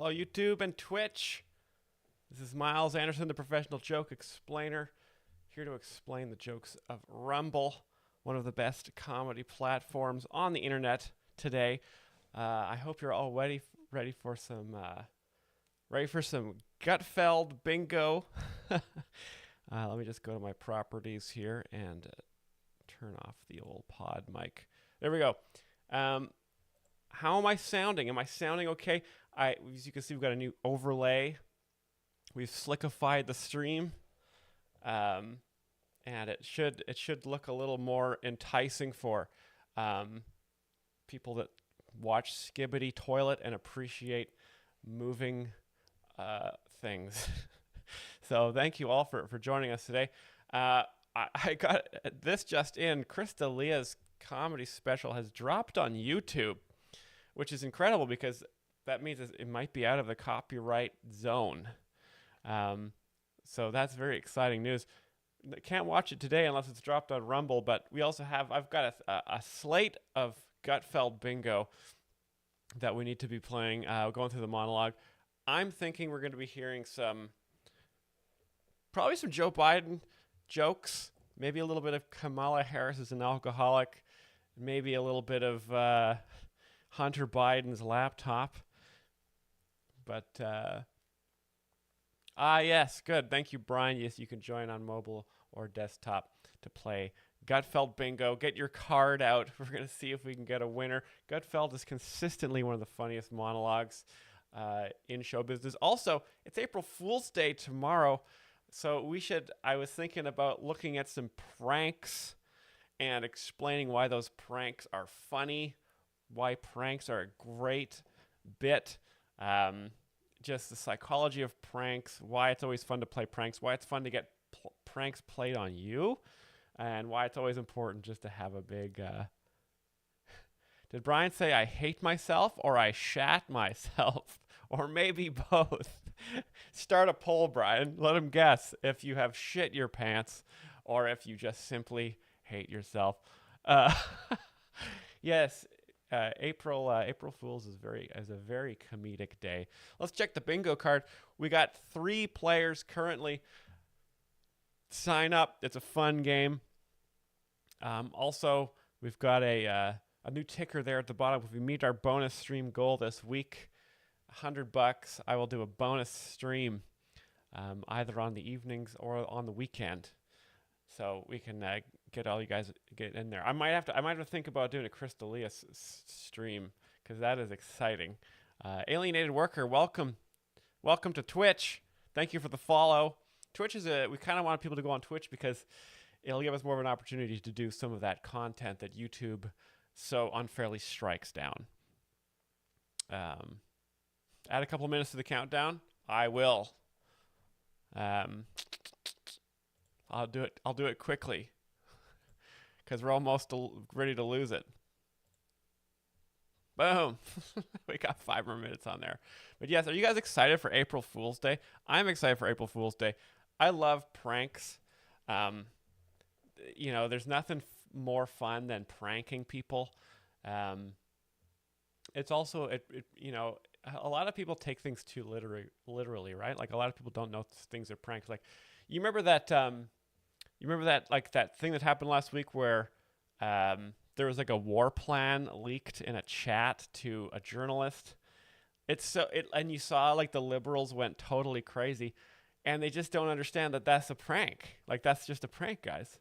Hello, YouTube and Twitch. This is Myles Anderson, the professional joke explainer, here to explain the jokes of Rumble, one of the best comedy platforms on the internet today. I hope you're all ready for some Gutfeld bingo. Let me just go to my properties here and turn off the old pod mic. There we go. How am I sounding? Am I sounding okay? As you can see, we've got a new overlay. We've slickified the stream, and it should look a little more enticing for people that watch Skibbity Toilet and appreciate moving things. So thank you all for joining us today. I got this just in. Krista Leah's comedy special has dropped on YouTube, which is incredible because that means it might be out of the copyright zone. So that's very exciting news. Can't watch it today unless it's dropped on Rumble, but we also I've got a slate of Gutfeld bingo that we need to be playing, going through the monologue. I'm thinking we're going to be hearing probably some Joe Biden jokes, maybe a little bit of Kamala Harris as an alcoholic, maybe a little bit of Hunter Biden's laptop. But, yes, good. Thank you, Brian. Yes, you can join on mobile or desktop to play Gutfeld bingo. Get your card out. We're going to see if we can get a winner. Gutfeld is consistently one of the funniest monologues in show business. Also, it's April Fool's Day tomorrow, so I was thinking about looking at some pranks and explaining why those pranks are funny, why pranks are a great bit, just the psychology of pranks, why it's always fun to play pranks, why it's fun to get pranks played on you, and why it's always important just to have a big... Did Brian say I hate myself or I shat myself? Or maybe both. Start a poll, Brian. Let him guess if you have shit your pants or if you just simply hate yourself. Yes, April Fool's is a very comedic day. Let's check the bingo card. We got 3 players currently. Sign up. It's a fun game. Also, we've got a new ticker there at the bottom. If we meet our bonus stream goal this week, $100, I will do a bonus stream, either on the evenings or on the weekend. So we can get all you guys get in there. I might have to think about doing a Krista Leah stream because that is exciting. Alienated Worker, welcome to Twitch. Thank you for the follow. Twitch we kind of want people to go on Twitch because it'll give us more of an opportunity to do some of that content that YouTube so unfairly strikes down. Add a couple minutes to the countdown. I will. I'll do it quickly because we're almost ready to lose it. Boom. We got 5 more minutes on there. But yes, are you guys excited for April Fool's Day? I'm excited for April Fool's Day. I love pranks. There's nothing more fun than pranking people. It's also, a lot of people take things too literally, right? Like a lot of people don't know things are pranks. Like, you remember that that thing that happened last week where there was like a war plan leaked in a chat to a journalist. And you saw like the liberals went totally crazy, and they just don't understand that that's a prank. Like, that's just a prank, guys.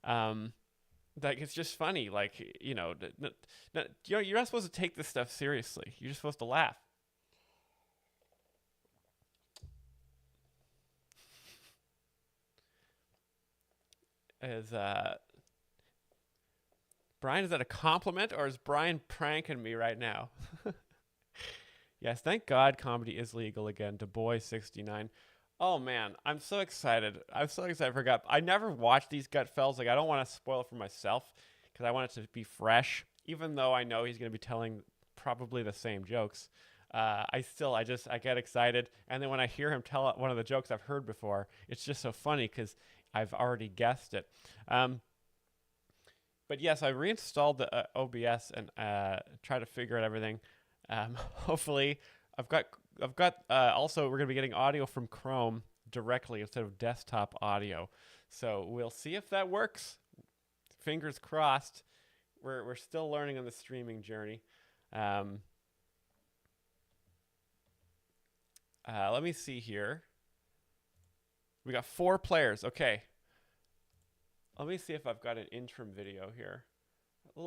Like, it's just funny. Like, you're not supposed to take this stuff seriously. You're just supposed to laugh. Brian, is that a compliment or is Brian pranking me right now? Yes, thank God comedy is legal again. Du Bois 69. Oh man, I'm so excited. For Gut. I never watched these Gutfelds. Like, I don't want to spoil it for myself because I want it to be fresh, even though I know he's going to be telling probably the same jokes. I get excited. And then when I hear him tell one of the jokes I've heard before, it's just so funny because I've already guessed it. But yes, I reinstalled the OBS and tried to figure out everything. Hopefully, I've got I've got also we're gonna be getting audio from Chrome directly instead of desktop audio. So we'll see if that works. Fingers crossed. We're still learning on the streaming journey. Let me see here. We got 4 players. Okay. Let me see if I've got an interim video here. A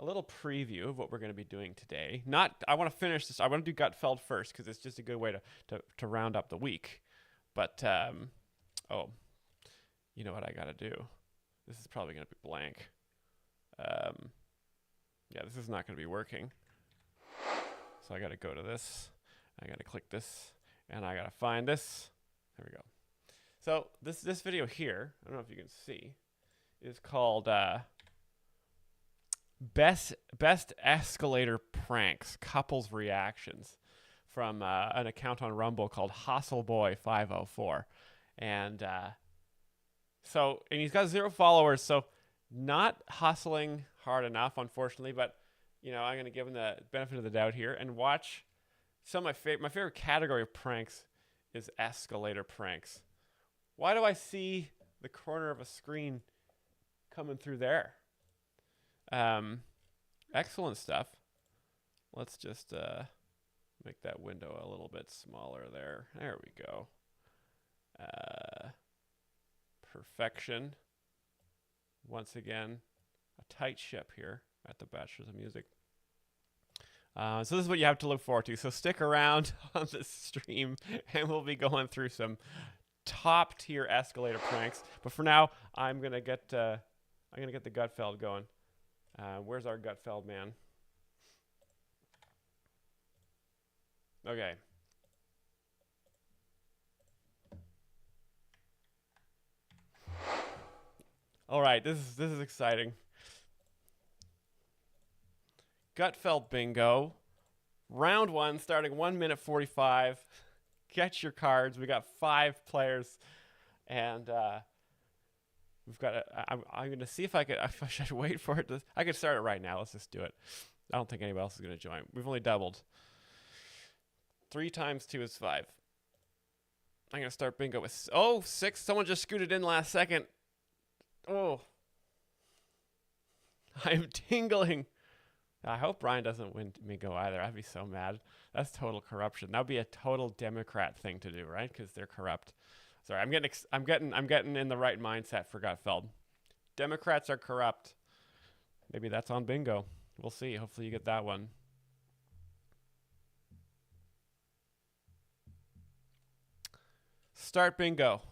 little preview of what we're going to be doing today. I want to finish this. I want to do Gutfeld first because it's just a good way to round up the week. But oh, you know what I got to do? This is probably going to be blank. Yeah, this is not going to be working. So I got to go to this. I got to click this, and I got to find this. There we go. So this video here, I don't know if you can see, is called Best Escalator Pranks, Couples Reactions, from an account on Rumble called Hustleboy504. And he's got 0 followers, so not hustling hard enough, unfortunately, but I'm going to give him the benefit of the doubt here and watch some of my favorite category of pranks is escalator pranks. Why do I see the corner of a screen coming through there? Excellent stuff. Let's just make that window a little bit smaller there. There we go. Perfection. Once again, a tight ship here at the Bachelors of Music. So this is what you have to look forward to. So stick around on this stream, and we'll be going through some top tier escalator pranks. But for now, I'm gonna get the Gutfeld going. Where's our Gutfeld man? Okay. All right, this is exciting. Gutfeld bingo. Round 1, starting 1 minute 45. Get your cards. We got 5 players, and we've got. I'm gonna see if I should wait for it. I could start it right now. Let's just do it. I don't think anybody else is gonna join. We've only doubled. 3 times 2 is 5. I'm gonna start bingo with 6. Someone just scooted in last second. Oh, I'm tingling. I hope Brian doesn't win bingo either. I'd be so mad. That's total corruption. That would be a total Democrat thing to do, right? Because they're corrupt. Sorry, I'm getting in the right mindset for Gutfeld. Democrats are corrupt. Maybe that's on bingo. We'll see. Hopefully you get that one. Start bingo.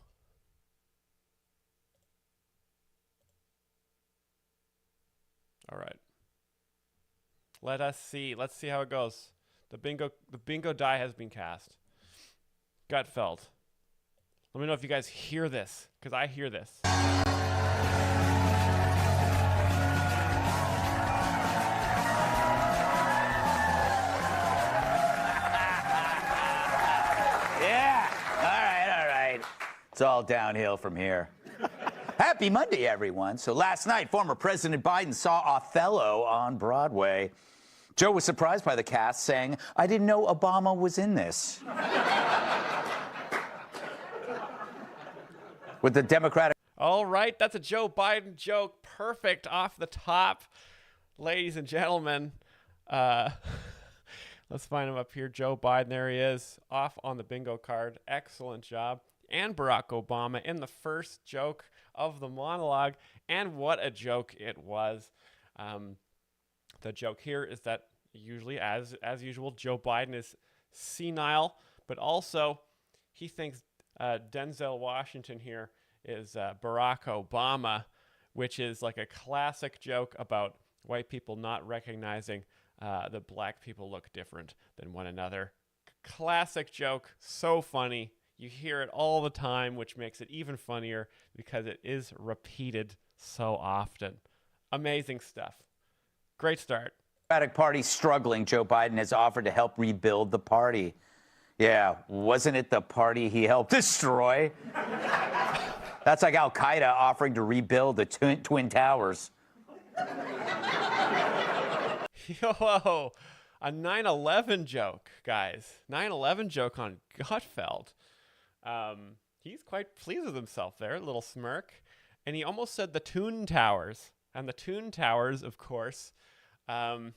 All right. Let's see how it goes. The bingo die has been cast. Gutfeld. Let me know if you guys hear this, because I hear this. Yeah. All right. It's all downhill from here. Happy Monday, everyone. So last night, former President Biden saw Othello on Broadway. Joe was surprised by the cast, saying, "I didn't know Obama was in this." With the Democratic... All right, that's a Joe Biden joke. Perfect off the top. Ladies and gentlemen, let's find him up here. Joe Biden, there he is, off on the bingo card. Excellent job. And Barack Obama in the first joke of the monologue, and what a joke it was. The joke here is that usually, as usual, Joe Biden is senile, but also he thinks Denzel Washington here is Barack Obama, which is like a classic joke about white people not recognizing that black people look different than one another. Classic joke, so funny. You hear it all the time, which makes it even funnier because it is repeated so often. Amazing stuff. Great start. Democratic Party struggling. Joe Biden has offered to help rebuild the party. Yeah, wasn't it the party he helped destroy? That's like Al-Qaeda offering to rebuild the Twin Towers. Yo, A 9/11 joke, guys. 9/11 joke on Gutfeld. He's quite pleased with himself there, a little smirk. And he almost said the Toon Towers. And the Toon Towers, of course, are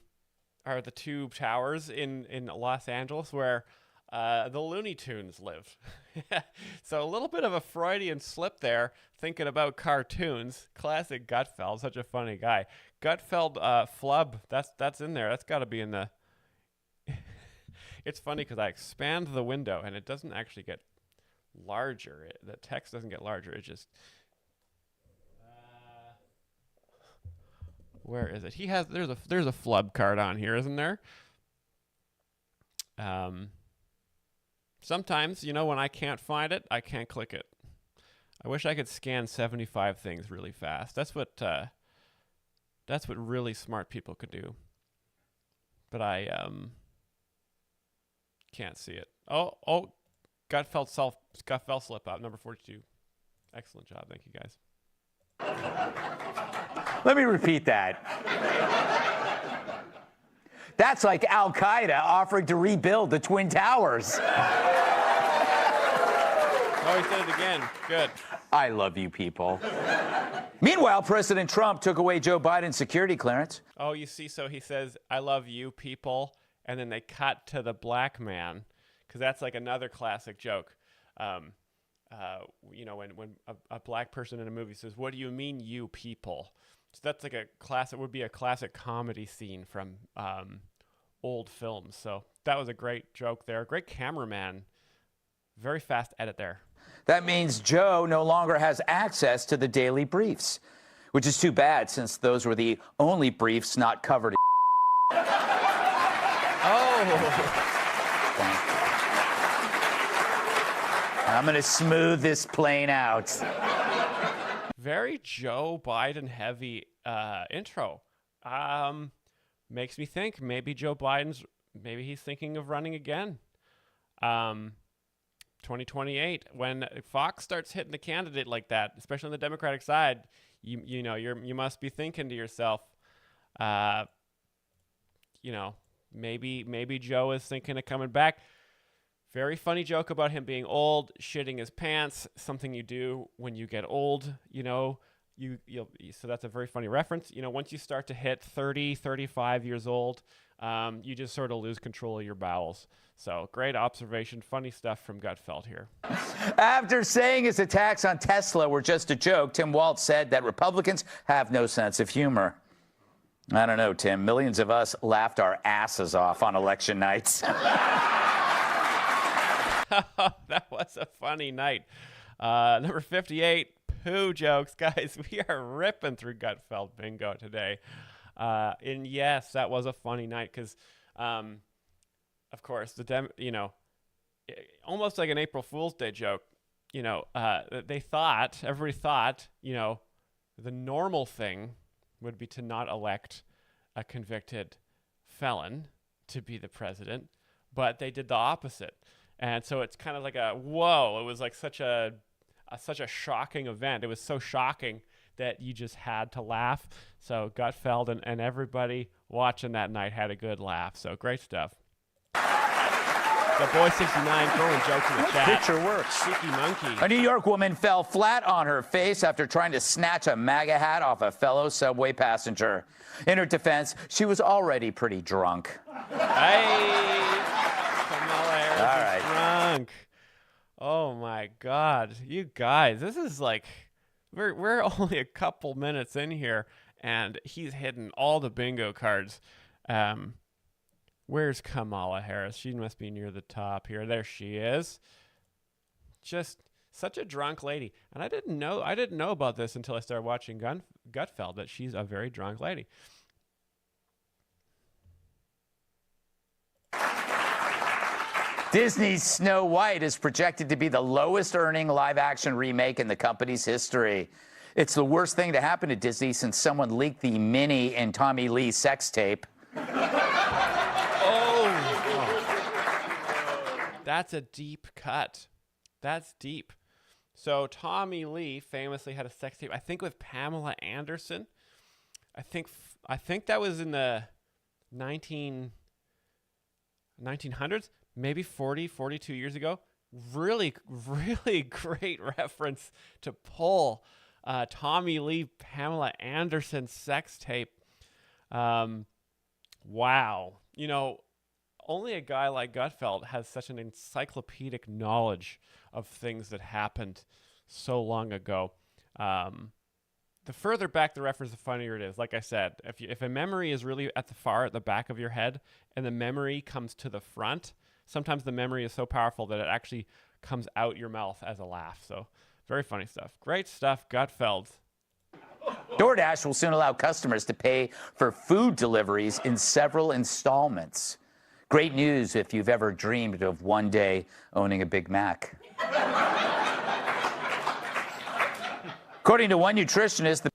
the two towers in Los Angeles where the Looney Tunes live. So a little bit of a Freudian slip there, thinking about cartoons. Classic Gutfeld, such a funny guy. Gutfeld flub, that's in there. That's got to be in the... It's funny because I expand the window and it doesn't actually get larger. The text doesn't get larger. It just... where is it? There's a flub card on here, isn't there? Sometimes, when I can't find it, I can't click it. I wish I could scan 75 things really fast. That's what really smart people could do. But I can't see it. Oh, Gutfeld slip out, number 42. Excellent job. Thank you, guys. Let me repeat that. That's like Al Qaeda offering to rebuild the Twin Towers. Oh, he said it again. Good. I love you people. Meanwhile, President Trump took away Joe Biden's security clearance. Oh, you see, so he says, I love you people, and then they cut to the black man, because that's like another classic joke. When a black person in a movie says, what do you mean, you people? So that's like would be a classic comedy scene from old films. So that was a great joke there. Great cameraman. Very fast edit there. That means Joe no longer has access to the daily briefs, which is too bad since those were the only briefs not covered. I'm going to smooth this plane out. Very Joe Biden heavy intro. Makes me think maybe maybe he's thinking of running again. 2028, when Fox starts hitting the candidate like that, especially on the Democratic side, you must be thinking to yourself, maybe Joe is thinking of coming back. Very funny joke about him being old, shitting his pants, something you do when you get old, so that's a very funny reference. Once you start to hit 30, 35 years old, you just sort of lose control of your bowels. So great observation, funny stuff from Gutfeld here. After saying his attacks on Tesla were just a joke, Tim Walz said that Republicans have no sense of humor. I don't know, Tim. Millions of us laughed our asses off on election nights. That was a funny night. Number 58, poo jokes. Guys, we are ripping through Gutfeld bingo today. And yes, that was a funny night because, of course, almost like an April Fool's Day joke. Everybody thought, the normal thing would be to not elect a convicted felon to be the president, but they did the opposite. And so it's kind of like whoa, it was like such a shocking event. It was so shocking that you just had to laugh. So Gutfeld and everybody watching that night had a good laugh. So great stuff. The boy 69 throwing jokes in the chat. Picture works. Cheeky monkey. A New York woman fell flat on her face after trying to snatch a MAGA hat off a fellow subway passenger. In her defense, she was already pretty drunk. Hey, Kamala Harris All is right. drunk. Oh my God, you guys, this is like we're only a couple minutes in here, and he's hitting all the bingo cards. Where's Kamala Harris? She must be near the top here. There she is. Just such a drunk lady. And I didn't know about this until I started watching Gutfeld, that she's a very drunk lady. Disney's Snow White is projected to be the lowest earning live-action remake in the company's history. It's the worst thing to happen to Disney since someone leaked the Minnie and Tommy Lee sex tape. That's a deep cut. That's deep. So Tommy Lee famously had a sex tape, I think, with Pamela Anderson. I think that was in the 1970s 1900s, maybe 40, 42 years ago. Really, really great reference to pull. Tommy Lee, Pamela Anderson sex tape. Wow. You know, only a guy like Gutfeld has such an encyclopedic knowledge of things that happened so long ago. The further back the reference, the funnier it is. Like I said, if a memory is really at the back of your head and the memory comes to the front, sometimes the memory is so powerful that it actually comes out your mouth as a laugh. So very funny stuff. Great stuff, Gutfeld. DoorDash will soon allow customers to pay for food deliveries in several installments. Great news if you've ever dreamed of one day owning a Big Mac. According to one nutritionist,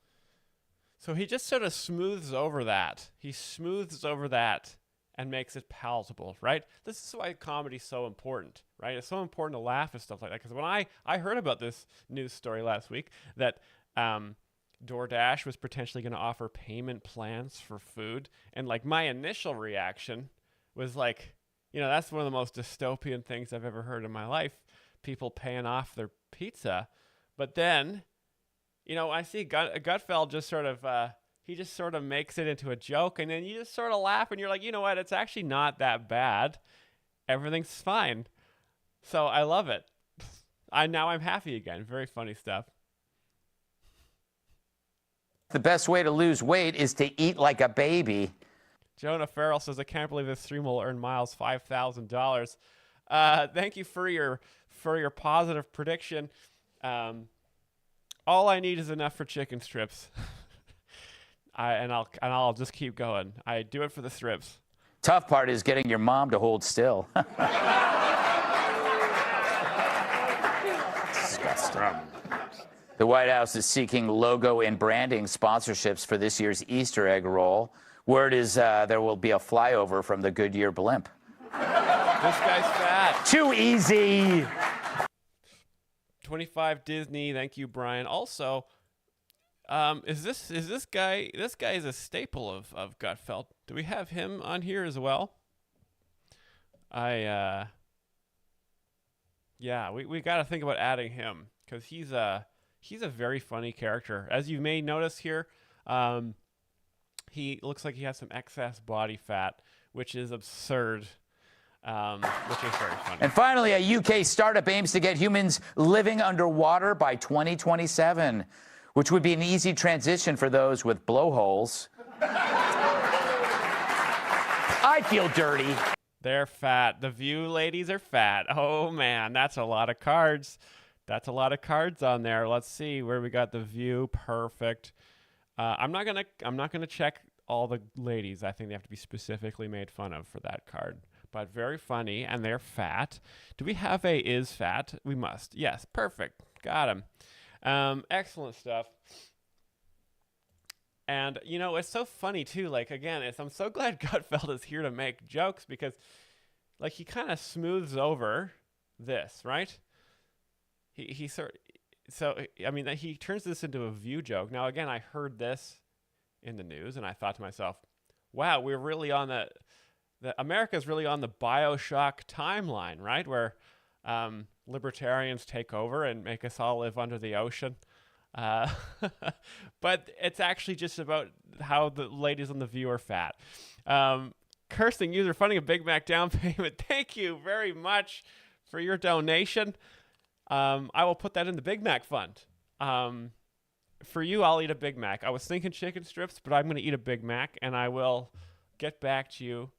so he just sort of smooths over that. He smooths over that and makes it palatable, right? This is why comedy's so important, right? It's so important to laugh at stuff like that. Because when I heard about this news story last week that DoorDash was potentially going to offer payment plans for food, and like my initial reaction was like, you know, that's one of the most dystopian things I've ever heard in my life, people paying off their pizza. But then, you know, I see Gutfeld just sort of, he just sort of makes it into a joke, and then you just sort of laugh, and you're like, you know what, it's actually not that bad. Everything's fine. So I love it. Now I'm happy again. Very funny stuff. the best way to lose weight is to eat like a baby. Jonah Farrell says, I can't believe this stream will earn Myles $5,000. Thank you for your positive prediction. All I need is enough for chicken strips. I'll just keep going. I do it for the strips. Tough part is getting your mom to hold still. Disgusting. The White House is seeking logo and branding sponsorships for this year's Easter egg roll. Word is there will be a flyover from the Goodyear blimp. This guy's fat. Too easy. 25 Disney. Thank you, Brian. Also, is this guy? This guy is a staple of Gutfeld. Do we have him on here as well? Yeah, we got to think about adding him because he's a very funny character. As you may notice here, he looks like he has some excess body fat, which is absurd. Which is very funny. And finally, a UK startup aims to get humans living underwater by 2027, which would be an easy transition for those with blowholes. I feel dirty. They're fat. The View ladies are fat. Oh, man, that's a lot of cards. That's a lot of cards on there. Let's see where we got The View. Perfect. I'm not gonna check all the ladies. I think they have to be specifically made fun of for that card. But very funny, and they're fat. Do we have a is fat? We must. Yes, perfect. Got him. Excellent stuff. And, you know, it's so funny, too. Like, again, I'm so glad Gutfeld is here to make jokes because, like, he kind of smooths over this, right? He turns this into a View joke. Now, again, I heard this in the news, and I thought to myself, wow, we're really on America's really on the BioShock timeline, right? Where libertarians take over and make us all live under the ocean. But it's actually just about how the ladies on The View are fat. Cursing user funding a Big Mac down payment. Thank you very much for your donation. I will put that in the Big Mac fund. For you, I'll eat a Big Mac. I was thinking chicken strips, but I'm going to eat a Big Mac, and I will get back to you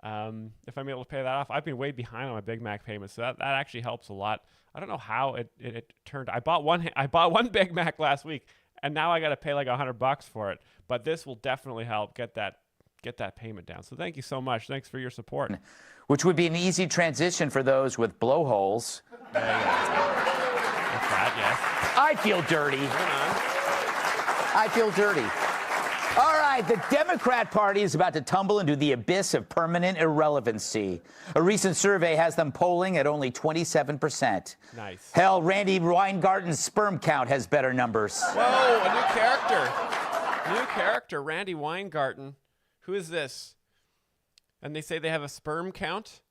if I'm able to pay that off. I've been way behind on my Big Mac payments, so that actually helps a lot. I don't know how it turned. I bought one Big Mac last week, and now I got to pay like $100 for it. But this will definitely help get that payment down. So thank you so much. Thanks for your support. Which would be an easy transition for those with blowholes. There you go. That's that, yes. I feel dirty. I feel dirty. All right, the Democrat Party is about to tumble into the abyss of permanent irrelevancy. A recent survey has them polling at only 27%. Nice. Hell, Randy Weingarten's sperm count has better numbers. Whoa, a new character. New character, Randy Weingarten. Who is this? and they say they have a sperm count.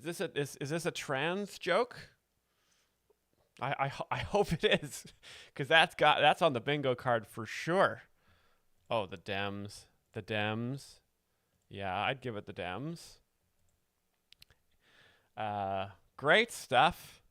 Is this a trans joke? I hope it is, because that's on the bingo card for sure. Oh, the Dems. Yeah, I'd give it the Dems. Great stuff.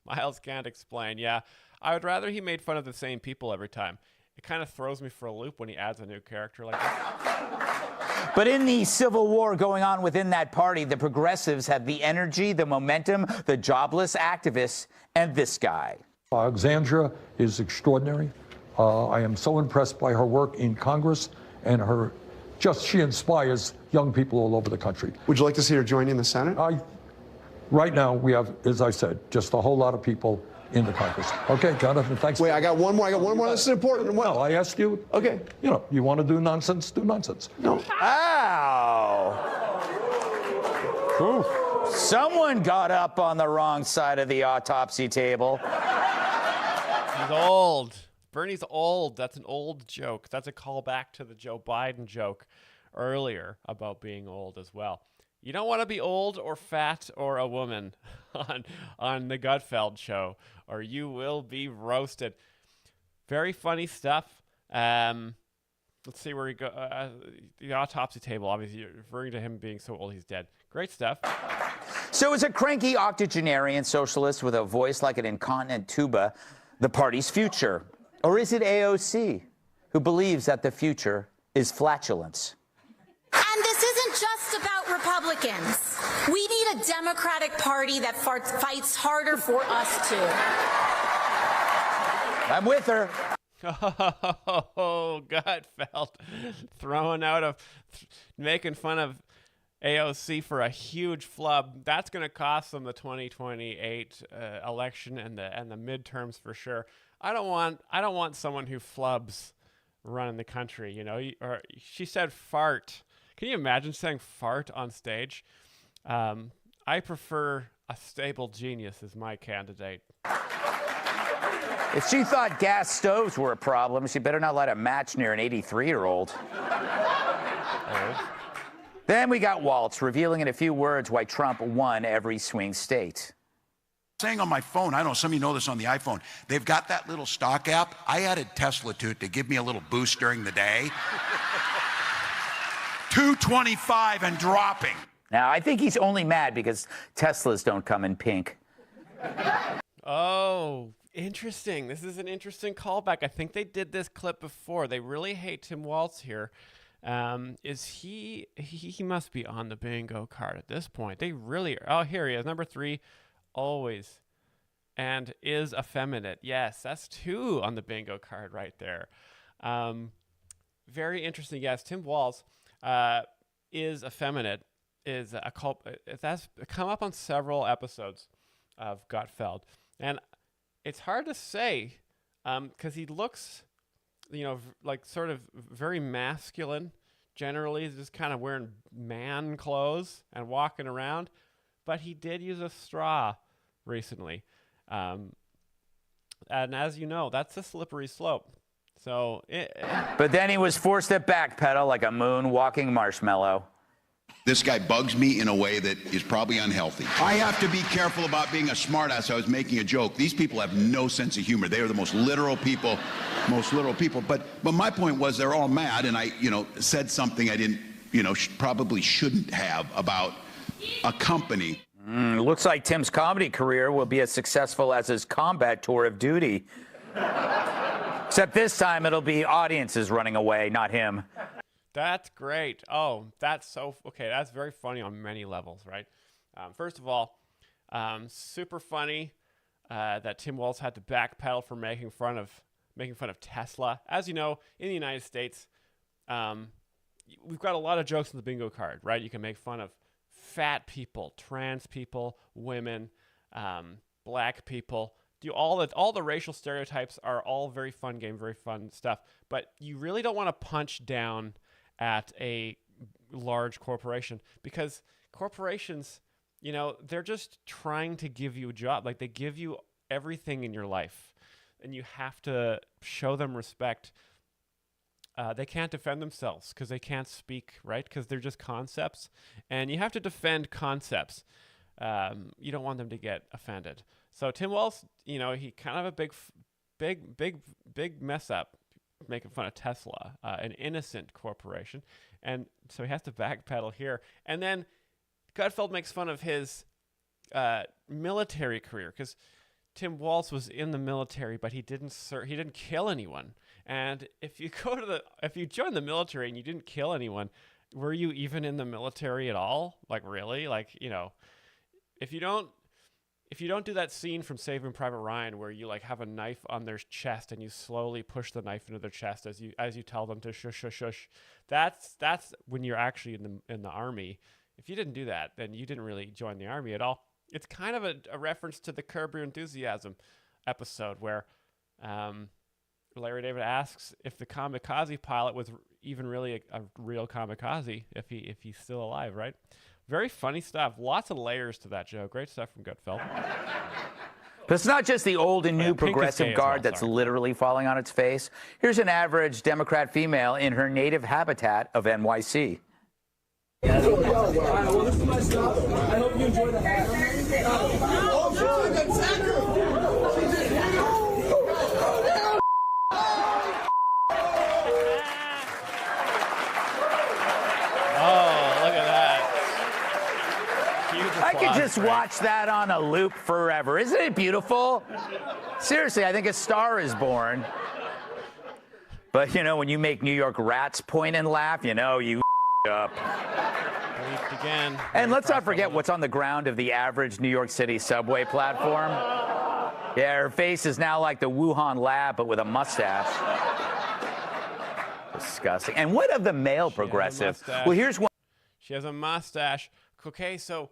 Myles can't explain. Yeah, I would rather he made fun of the same people every time. It kind of throws me for a loop when he adds a new character like that. But in the civil war going on within that party, the progressives have the energy, the momentum, the jobless activists, and this guy. Alexandra is extraordinary. I am so impressed by her work in Congress and she inspires young people all over the country. Would you like to see her joining the Senate? Right now, we have, as I said, just a whole lot of people in the Congress. Okay, Jonathan, thanks. Wait, I got one more. This is important. Well, I asked you. Okay. You want to do nonsense, do nonsense. No. Ow! Ooh. Someone got up on the wrong side of the autopsy table. He's old. Bernie's old. That's an old joke. That's a callback to the Joe Biden joke earlier about being old as well. You don't want to be old or fat or a woman on the Gutfeld show, or you will be roasted. Very funny stuff. Let's see where he go. The autopsy table, obviously, you're referring to him being so old he's dead. Great stuff. So is a cranky octogenarian socialist with a voice like an incontinent tuba the party's future? Or is it AOC, who believes that the future is flatulence? And this isn't just about Republicans. We need a Democratic Party that fights harder for us too. I'm with her. Oh, Gutfeld making fun of AOC for a huge flub. That's going to cost them the 2028 election and the midterms for sure. I don't want someone who flubs running the country. Or she said fart. Can you imagine saying fart on stage? I prefer a stable genius as my candidate. If she thought gas stoves were a problem, she better not light a match near an 83-year-old. Then we got Waltz revealing in a few words why Trump won every swing state. Saying on my phone, I don't know, some of you know this on the iPhone, they've got that little stock app. I added Tesla to it to give me a little boost during the day. 225 and dropping. Now, I think he's only mad because Teslas don't come in pink. Oh, interesting. This is an interesting callback. I think they did this clip before. They really hate Tim Waltz here. Is he must be on the bingo card at this point. They really are. Oh, here he is. Number 3, always. And is effeminate. Yes, that's 2 on the bingo card right there. Very interesting. Yes, Tim Waltz is effeminate. Is a that's come up on several episodes of Gutfeld. And it's hard to say because he looks, like sort of very masculine. Generally, he's just kind of wearing man clothes and walking around. But he did use a straw recently. And as you know, that's a slippery slope. So, But then he was forced to backpedal like a moon-walking marshmallow. This guy bugs me in a way that is probably unhealthy. I have to be careful about being a smartass. I was making a joke. These people have no sense of humor. They are the most literal people. But my point was they're all mad, and I, said something I didn't, probably shouldn't have about a company. Looks like Tim's comedy career will be as successful as his combat tour of duty. Except this time it'll be audiences running away, not him. That's great. Oh, that's so okay. That's very funny on many levels, right? First of all, super funny that Tim Waltz had to backpedal for making fun of Tesla. As you know, in the United States, we've got a lot of jokes on the bingo card, right? You can make fun of fat people, trans people, women, black people. All the racial stereotypes are all very fun game, very fun stuff. But you really don't want to punch down at a large corporation because corporations, they're just trying to give you a job. Like they give you everything in your life and you have to show them respect they can't defend themselves because they can't speak, right? Because they're just concepts, and you have to defend concepts. You don't want them to get offended. So Tim Walz, he kind of a big mess up, making fun of Tesla, an innocent corporation, and so he has to backpedal here. And then Gutfeld makes fun of his military career because Tim Walz was in the military, but he didn't kill anyone. And if you join the military and you didn't kill anyone, were you even in the military at all? Like, really? Like, if you don't do that scene from Saving Private Ryan where you like have a knife on their chest and you slowly push the knife into their chest as you tell them to shush shush shush, that's when you're actually in the army. If you didn't do that, then you didn't really join the army at all. It's kind of a reference to the Curb Your Enthusiasm episode where Larry David asks if the kamikaze pilot was even really a real kamikaze, if he's still alive, right? Very funny stuff. Lots of layers to that joke. Great stuff from Gutfeld. But it's not just the old and new progressive guard that's literally falling on its face. Here's an average Democrat female in her native habitat of NYC. Well, this is my stop. I hope you enjoy the I could just watch that on a loop forever. Isn't it beautiful? Seriously, I think a star is born. But, when you make New York rats point and laugh, you up. Again. And let's not forget what's on the ground of the average New York City subway platform. Yeah, her face is now like the Wuhan lab, but with a mustache. Disgusting. And what of the male progressive? Well, here's one. She has a mustache. Okay, so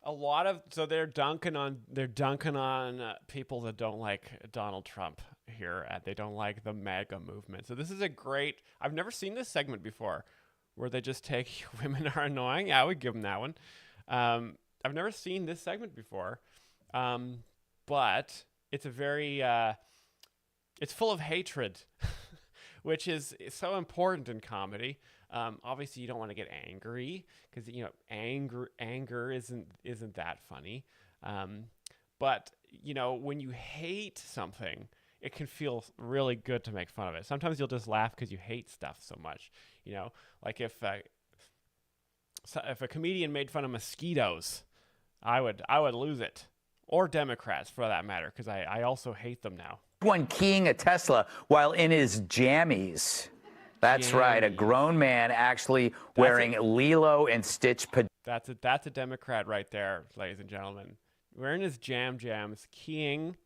they're dunking on people that don't like Donald Trump here. They don't like the MAGA movement. So this is I've never seen this segment before, where they just take women are annoying. Yeah, I would give them that one. I've never seen this segment before, but it's it's full of hatred, which is so important in comedy. Obviously, you don't want to get angry because anger isn't that funny. But when you hate something, it can feel really good to make fun of it. Sometimes you'll just laugh because you hate stuff so much. Like if a comedian made fun of mosquitoes, I would lose it, or Democrats for that matter, because I also hate them now. One keying a Tesla while in his jammies. That's right, a grown man actually wearing Lilo and Stitch pajamas. That's a Democrat right there, ladies and gentlemen. Wearing his jams, keying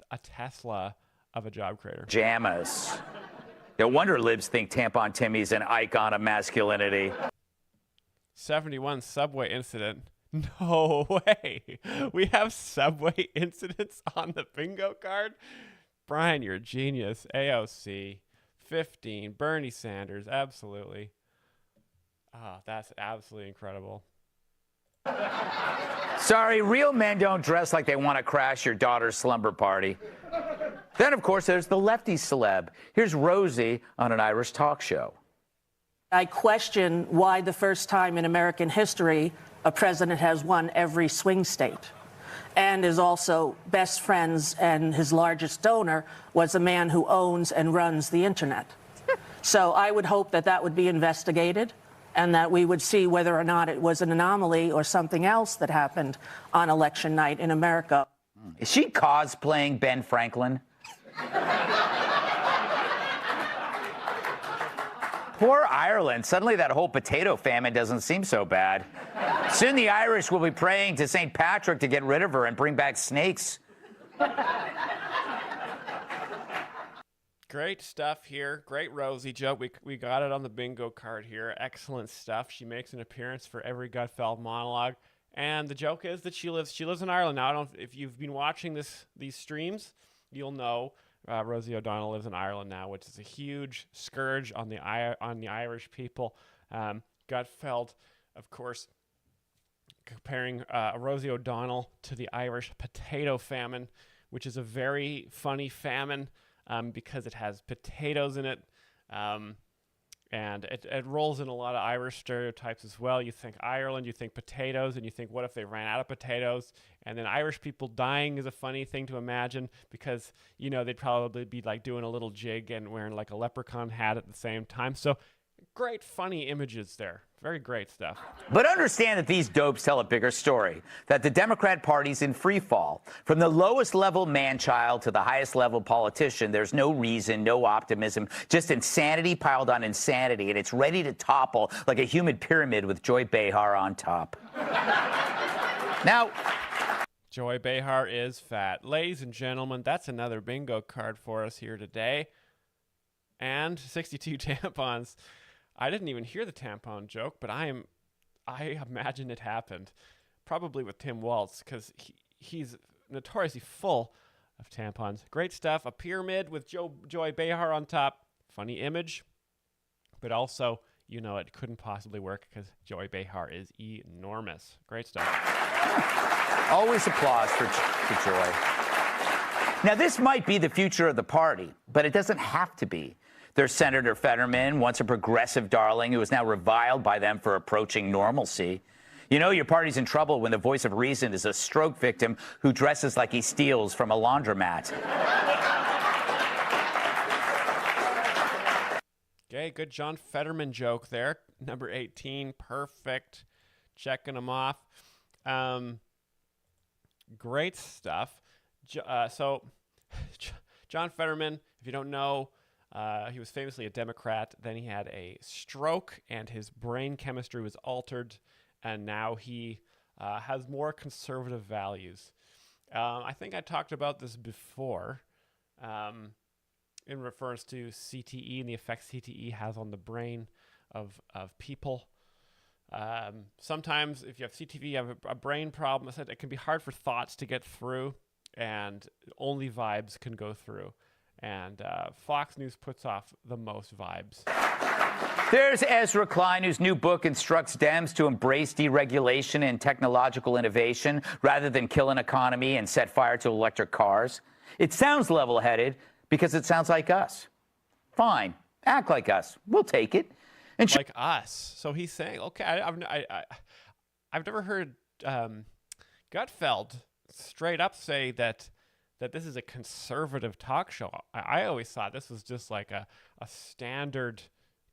a Tesla of a job creator. Pajamas. No wonder libs think Tampon Timmy's an icon of masculinity. 71 subway incident. No way. We have subway incidents on the bingo card? Brian, you're a genius. AOC. 15. Bernie Sanders. Absolutely. That's absolutely incredible. Sorry, real men don't dress like they want to crash your daughter's slumber party. Then, of course, there's the lefty celeb. Here's Rosie on an Irish talk show. I question why the first time in American history a president has won every swing state and is also best friends, and his largest donor was a man who owns and runs the internet. So I would hope that would be investigated and that we would see whether or not it was an anomaly or something else that happened on election night in America. Is she cosplaying Ben Franklin? Poor Ireland. Suddenly that whole potato famine doesn't seem so bad. Soon the Irish will be praying to St. Patrick to get rid of her and bring back snakes. Great stuff here. Great Rosie joke. We got it on the bingo card here. Excellent stuff. She makes an appearance for every Gutfeld monologue. And the joke is that she lives in Ireland. Now, if you've been watching these streams, you'll know Rosie O'Donnell lives in Ireland now, which is a huge scourge on the Irish people. Gutfeld, of course, comparing Rosie O'Donnell to the Irish potato famine, which is a very funny famine because it has potatoes in it. And it rolls in a lot of Irish stereotypes as well. You think Ireland, you think potatoes, and you think, what if they ran out of potatoes? And then Irish people dying is a funny thing to imagine because, they'd probably be like doing a little jig and wearing like a leprechaun hat at the same time. So great, funny images there. Very great stuff. But understand that these dopes tell a bigger story, that the Democrat Party's in free fall. From the lowest level man-child to the highest level politician, there's no reason, no optimism, just insanity piled on insanity, and it's ready to topple like a human pyramid with Joy Behar on top. Now, Joy Behar is fat. Ladies and gentlemen, that's another bingo card for us here today. And 62 tampons. I didn't even hear the tampon joke, but I imagine it happened. Probably with Tim Waltz, because he's notoriously full of tampons. Great stuff. A pyramid with Joy Behar on top. Funny image. But also, it couldn't possibly work because Joy Behar is enormous. Great stuff. Always applause for Joy. Now, this might be the future of the party, but it doesn't have to be. There's Senator Fetterman, once a progressive darling who is now reviled by them for approaching normalcy. Your party's in trouble when the voice of reason is a stroke victim who dresses like he steals from a laundromat. Okay, good John Fetterman joke there. Number 18, perfect. Checking them off. Great stuff. So, John Fetterman, if you don't know, he was famously a Democrat. Then he had a stroke, and his brain chemistry was altered, and now he has more conservative values. I think I talked about this before in reference to CTE and the effects CTE has on the brain of people. Sometimes if you have CTE, you have a brain problem. I said it can be hard for thoughts to get through, and only vibes can go through. And Fox News puts off the most vibes. There's Ezra Klein, whose new book instructs Dems to embrace deregulation and technological innovation rather than kill an economy and set fire to electric cars. It sounds level-headed because it sounds like us. Fine, act like us. We'll take it. And like us. So he's saying, okay, I've never heard Gutfeld straight up say that this is a conservative talk show. I always thought this was just like a standard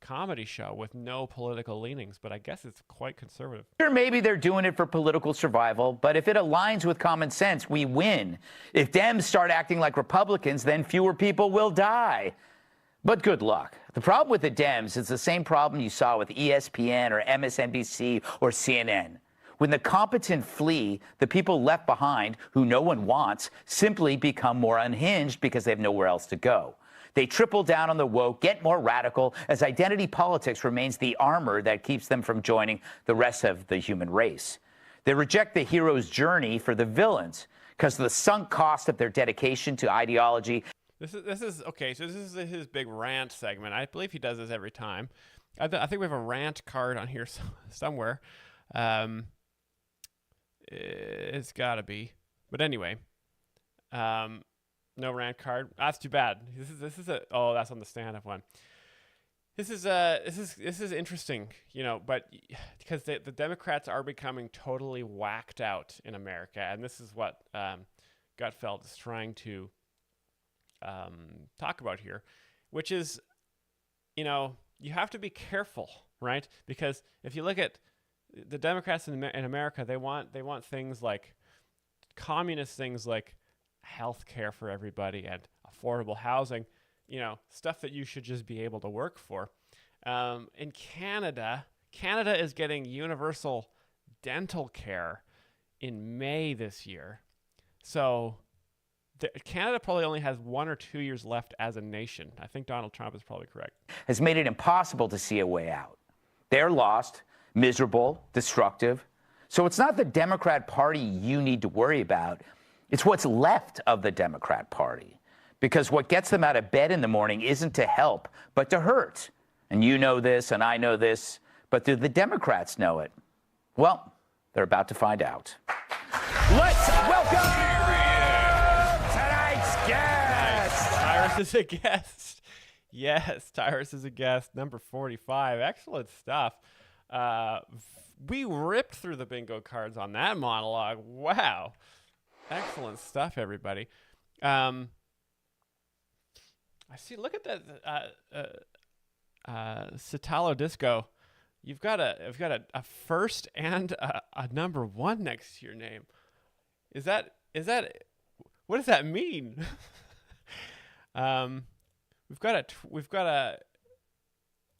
comedy show with no political leanings, but I guess it's quite conservative. Sure, maybe they're doing it for political survival, but if it aligns with common sense, we win. If Dems start acting like Republicans, then fewer people will die. But good luck. The problem with the Dems is the same problem you saw with ESPN or MSNBC or CNN. When the competent flee, the people left behind, who no one wants, simply become more unhinged because they have nowhere else to go. They triple down on the woke, get more radical, as identity politics remains the armor that keeps them from joining the rest of the human race. They reject the hero's journey for the villains because of the sunk cost of their dedication to ideology. This is okay. So this is his big rant segment. I believe he does this every time. I think we have a rant card on here somewhere. It's got to be. But anyway, no rant card. That's too bad. This is that's on the stand-up one. This is interesting, but because the Democrats are becoming totally whacked out in America, and this is what Gutfeld is trying to talk about here, which is, you have to be careful, right? Because if you look at the Democrats in America, they want things like communist things like health care for everybody and affordable housing, stuff that you should just be able to work for. In Canada is getting universal dental care in May this year. So Canada probably only has 1 or 2 years left as a nation. I think Donald Trump is probably correct. Has made it impossible to see a way out. They're lost, miserable, destructive. So it's not the Democrat Party you need to worry about. It's what's left of the Democrat Party. Because what gets them out of bed in the morning isn't to help, but to hurt. And you know this, and I know this, but do the Democrats know it? Well, they're about to find out. Let's welcome tonight's guest. Cyrus is a guest. Yes, Tyrus is a guest. Number 45. Excellent stuff. We ripped through the bingo cards on that monologue. Wow. Excellent stuff, everybody. I see. Look at that. Citalo Disco. You've got a first and a number 1 next to your name. Is that what does that mean? We've got a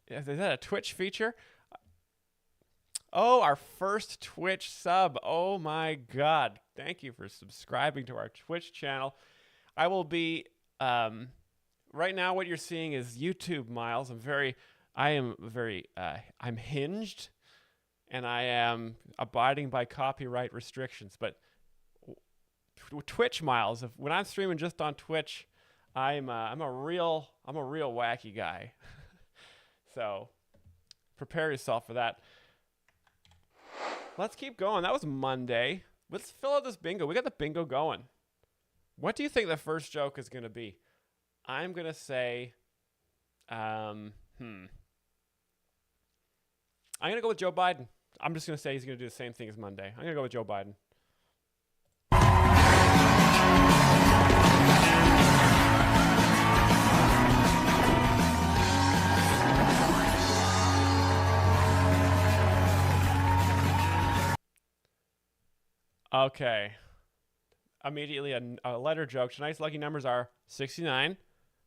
is that a Twitch feature? Oh, our first Twitch sub. Oh my God. Thank you for subscribing to our Twitch channel. I will be right now what you're seeing is YouTube, Myles. I'm hinged, and I am abiding by copyright restrictions. But Twitch, Myles, when I'm streaming just on Twitch, I'm a real wacky guy. So prepare yourself for that. Let's keep going. That was Monday. Let's fill out this bingo. We got the bingo going. What do you think the first joke is going to be? I'm going to say, I'm going to go with Joe Biden. I'm just going to say he's going to do the same thing as Monday. I'm going to go with Joe Biden. Okay. Immediately a letter joke. Tonight's lucky numbers are 69,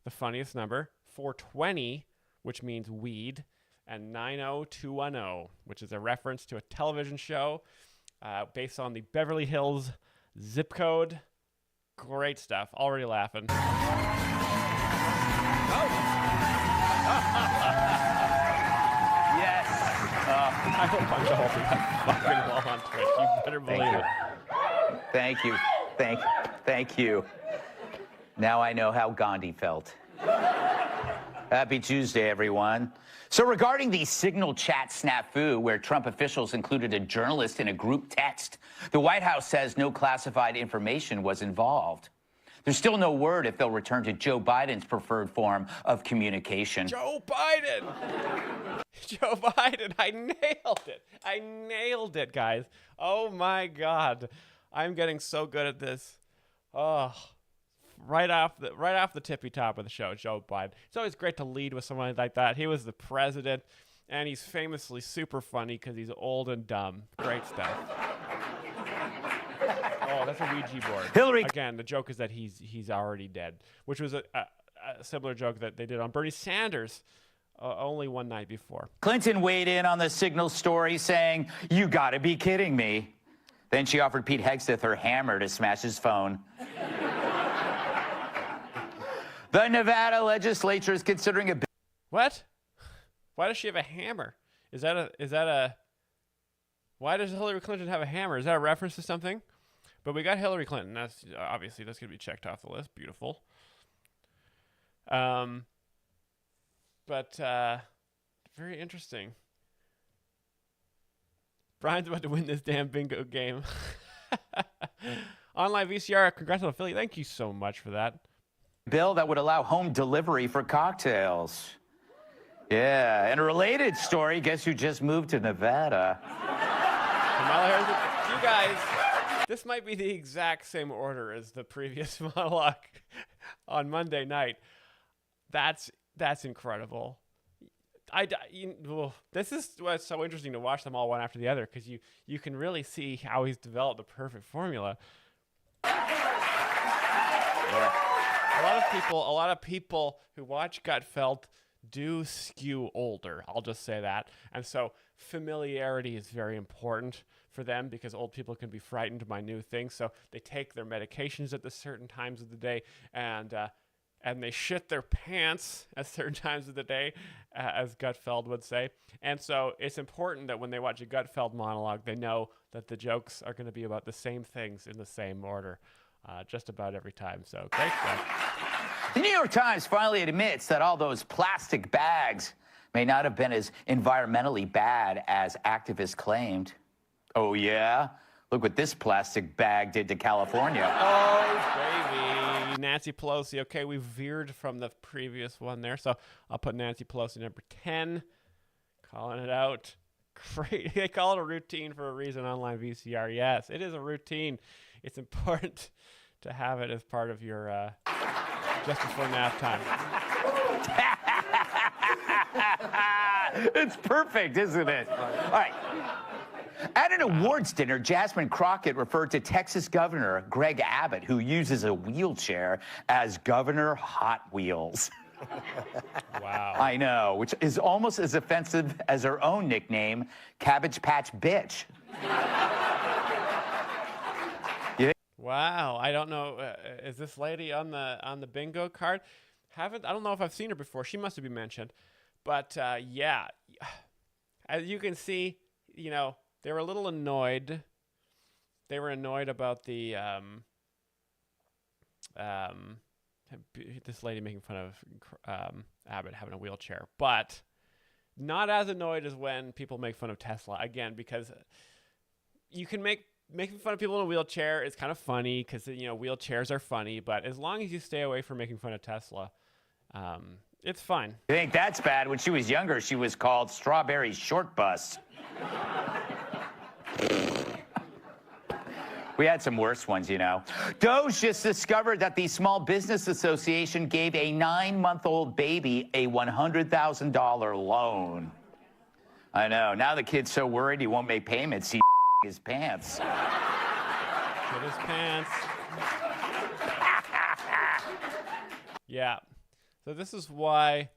the funniest number, 420, which means weed, and 90210, which is a reference to a television show based on the Beverly Hills zip code. Great stuff. Already laughing. Yes. I will punch a hole through that fucking wall on Twitch. You better believe it. Thank you. Thank you. Now I know how Gandhi felt. Happy Tuesday, everyone. So regarding the Signal chat snafu, where Trump officials included a journalist in a group text, the White House says no classified information was involved. There's still no word if they'll return to Joe Biden's preferred form of communication. Joe Biden! Joe Biden, I nailed it, guys. Oh my God. I'm getting so good at this. Oh, right off the tippy top of the show, Joe Biden. It's always great to lead with someone like that. He was the president, and he's famously super funny because he's old and dumb. Great stuff. Oh, that's a Ouija board. Hillary. Again, the joke is that he's already dead, which was a similar joke that they did on Bernie Sanders only one night before. Clinton weighed in on the Signal story, saying, "You gotta be kidding me." Then she offered Pete Hegseth her hammer to smash his phone. The Nevada legislature is considering a... What? Why does she have a hammer? Why does Hillary Clinton have a hammer? Is that a reference to something? But we got Hillary Clinton. That's obviously that's going to be checked off the list. Beautiful. But very interesting. Brian's about to win this damn bingo game. Online VCR, congrats on affiliate. Thank you so much for that. Bill that would allow home delivery for cocktails. Yeah, and a related story, guess who just moved to Nevada? Kamala Harris, you guys, this might be the exact same order as the previous monologue on Monday night. That's incredible. This is what's so interesting to watch them all one after the other, because you can really see how he's developed the perfect formula. Yeah. A lot of people who watch Gutfeld do skew older. I'll just say that. And so familiarity is very important for them, because old people can be frightened by new things. So they take their medications at the certain times of the day, and they shit their pants at certain times of the day, as Gutfeld would say. And so it's important that when they watch a Gutfeld monologue, they know that the jokes are going to be about the same things in the same order, just about every time. So great stuff. The New York Times finally admits that all those plastic bags may not have been as environmentally bad as activists claimed. Oh, yeah? Look what this plastic bag did to California. Oh, baby. Nancy Pelosi. Okay, we veered from the previous one there, so I'll put Nancy Pelosi number 10. Calling it out. Great. They call it a routine for a reason. Online VCR. Yes, it is a routine. It's important to have it as part of your just before nap time. It's perfect, isn't it? All right. At an awards dinner, Jasmine Crockett referred to Texas Governor Greg Abbott, who uses a wheelchair, as Governor Hot Wheels. Wow. I know, which is almost as offensive as her own nickname, Cabbage Patch Bitch. Wow. I don't know. Is this lady on the bingo card? I don't know if I've seen her before. She must have been mentioned. But yeah, as you can see, they were a little annoyed. They were annoyed about the this lady making fun of Abbott having a wheelchair, but not as annoyed as when people make fun of Tesla. Again, because you can making fun of people in a wheelchair is kind of funny because wheelchairs are funny, but as long as you stay away from making fun of Tesla, it's fine. You think that's bad? When she was younger, she was called Strawberry Short Bus. We had some worse ones, Doge just discovered that the Small Business Association gave a 9-month-old baby a $100,000 loan. I know. Now the kid's so worried he won't make payments, he his pants. Get his pants. Yeah. So this is a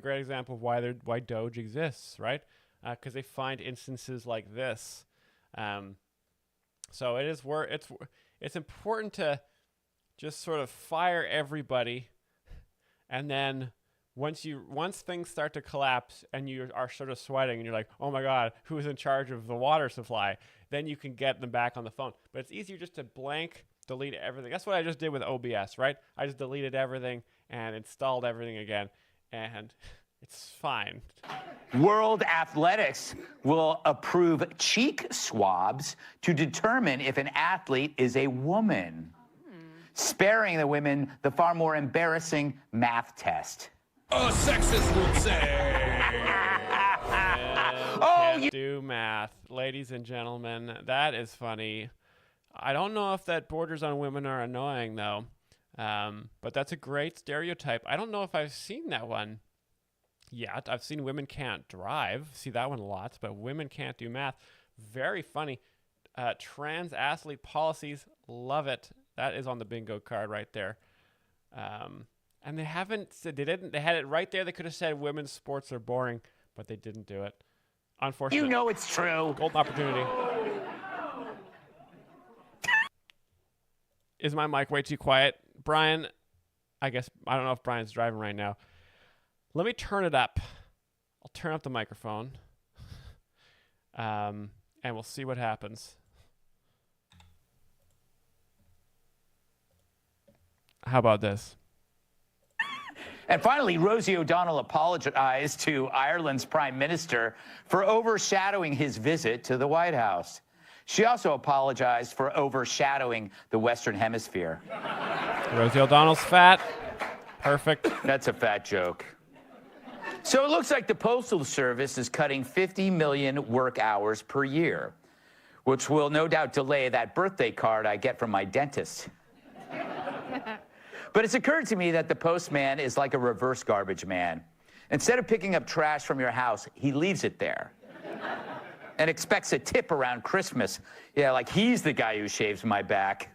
great example of why Doge exists, right? Because they find instances like this. So it's important to just sort of fire everybody, and then once things start to collapse and you are sort of sweating and you're like, oh my God, who's in charge of the water supply? Then you can get them back on the phone. But it's easier just to blank delete everything. That's what I just did with OBS, right? I just deleted everything and installed everything again, and it's fine. World Athletics will approve cheek swabs to determine if an athlete is a woman, sparing the women the far more embarrassing math test. A sexist would say. Can't do math. Ladies and gentlemen, that is funny. I don't know if that borders on women are annoying, though. But that's a great stereotype. I don't know if I've seen that one yet. I've seen women can't drive. See that one a lot, but women can't do math. Very funny. Trans athlete policies. Love it. That is on the bingo card right there. And they haven't said, they had it right there. They could have said women's sports are boring, but they didn't do it. Unfortunately. It's true. Golden opportunity. Is my mic way too quiet? Brian, I don't know if Brian's driving right now. Let me turn it up. I'll turn up the microphone. And we'll see what happens. How about this? And finally, Rosie O'Donnell apologized to Ireland's Prime Minister for overshadowing his visit to the White House. She also apologized for overshadowing the Western Hemisphere. Rosie O'Donnell's fat. Perfect. That's a fat joke. So it looks like the Postal Service is cutting 50 million work hours per year, which will no doubt delay that birthday card I get from my dentist. But it's occurred to me that the postman is like a reverse garbage man. Instead of picking up trash from your house, he leaves it there and expects a tip around Christmas. Yeah, like he's the guy who shaves my back.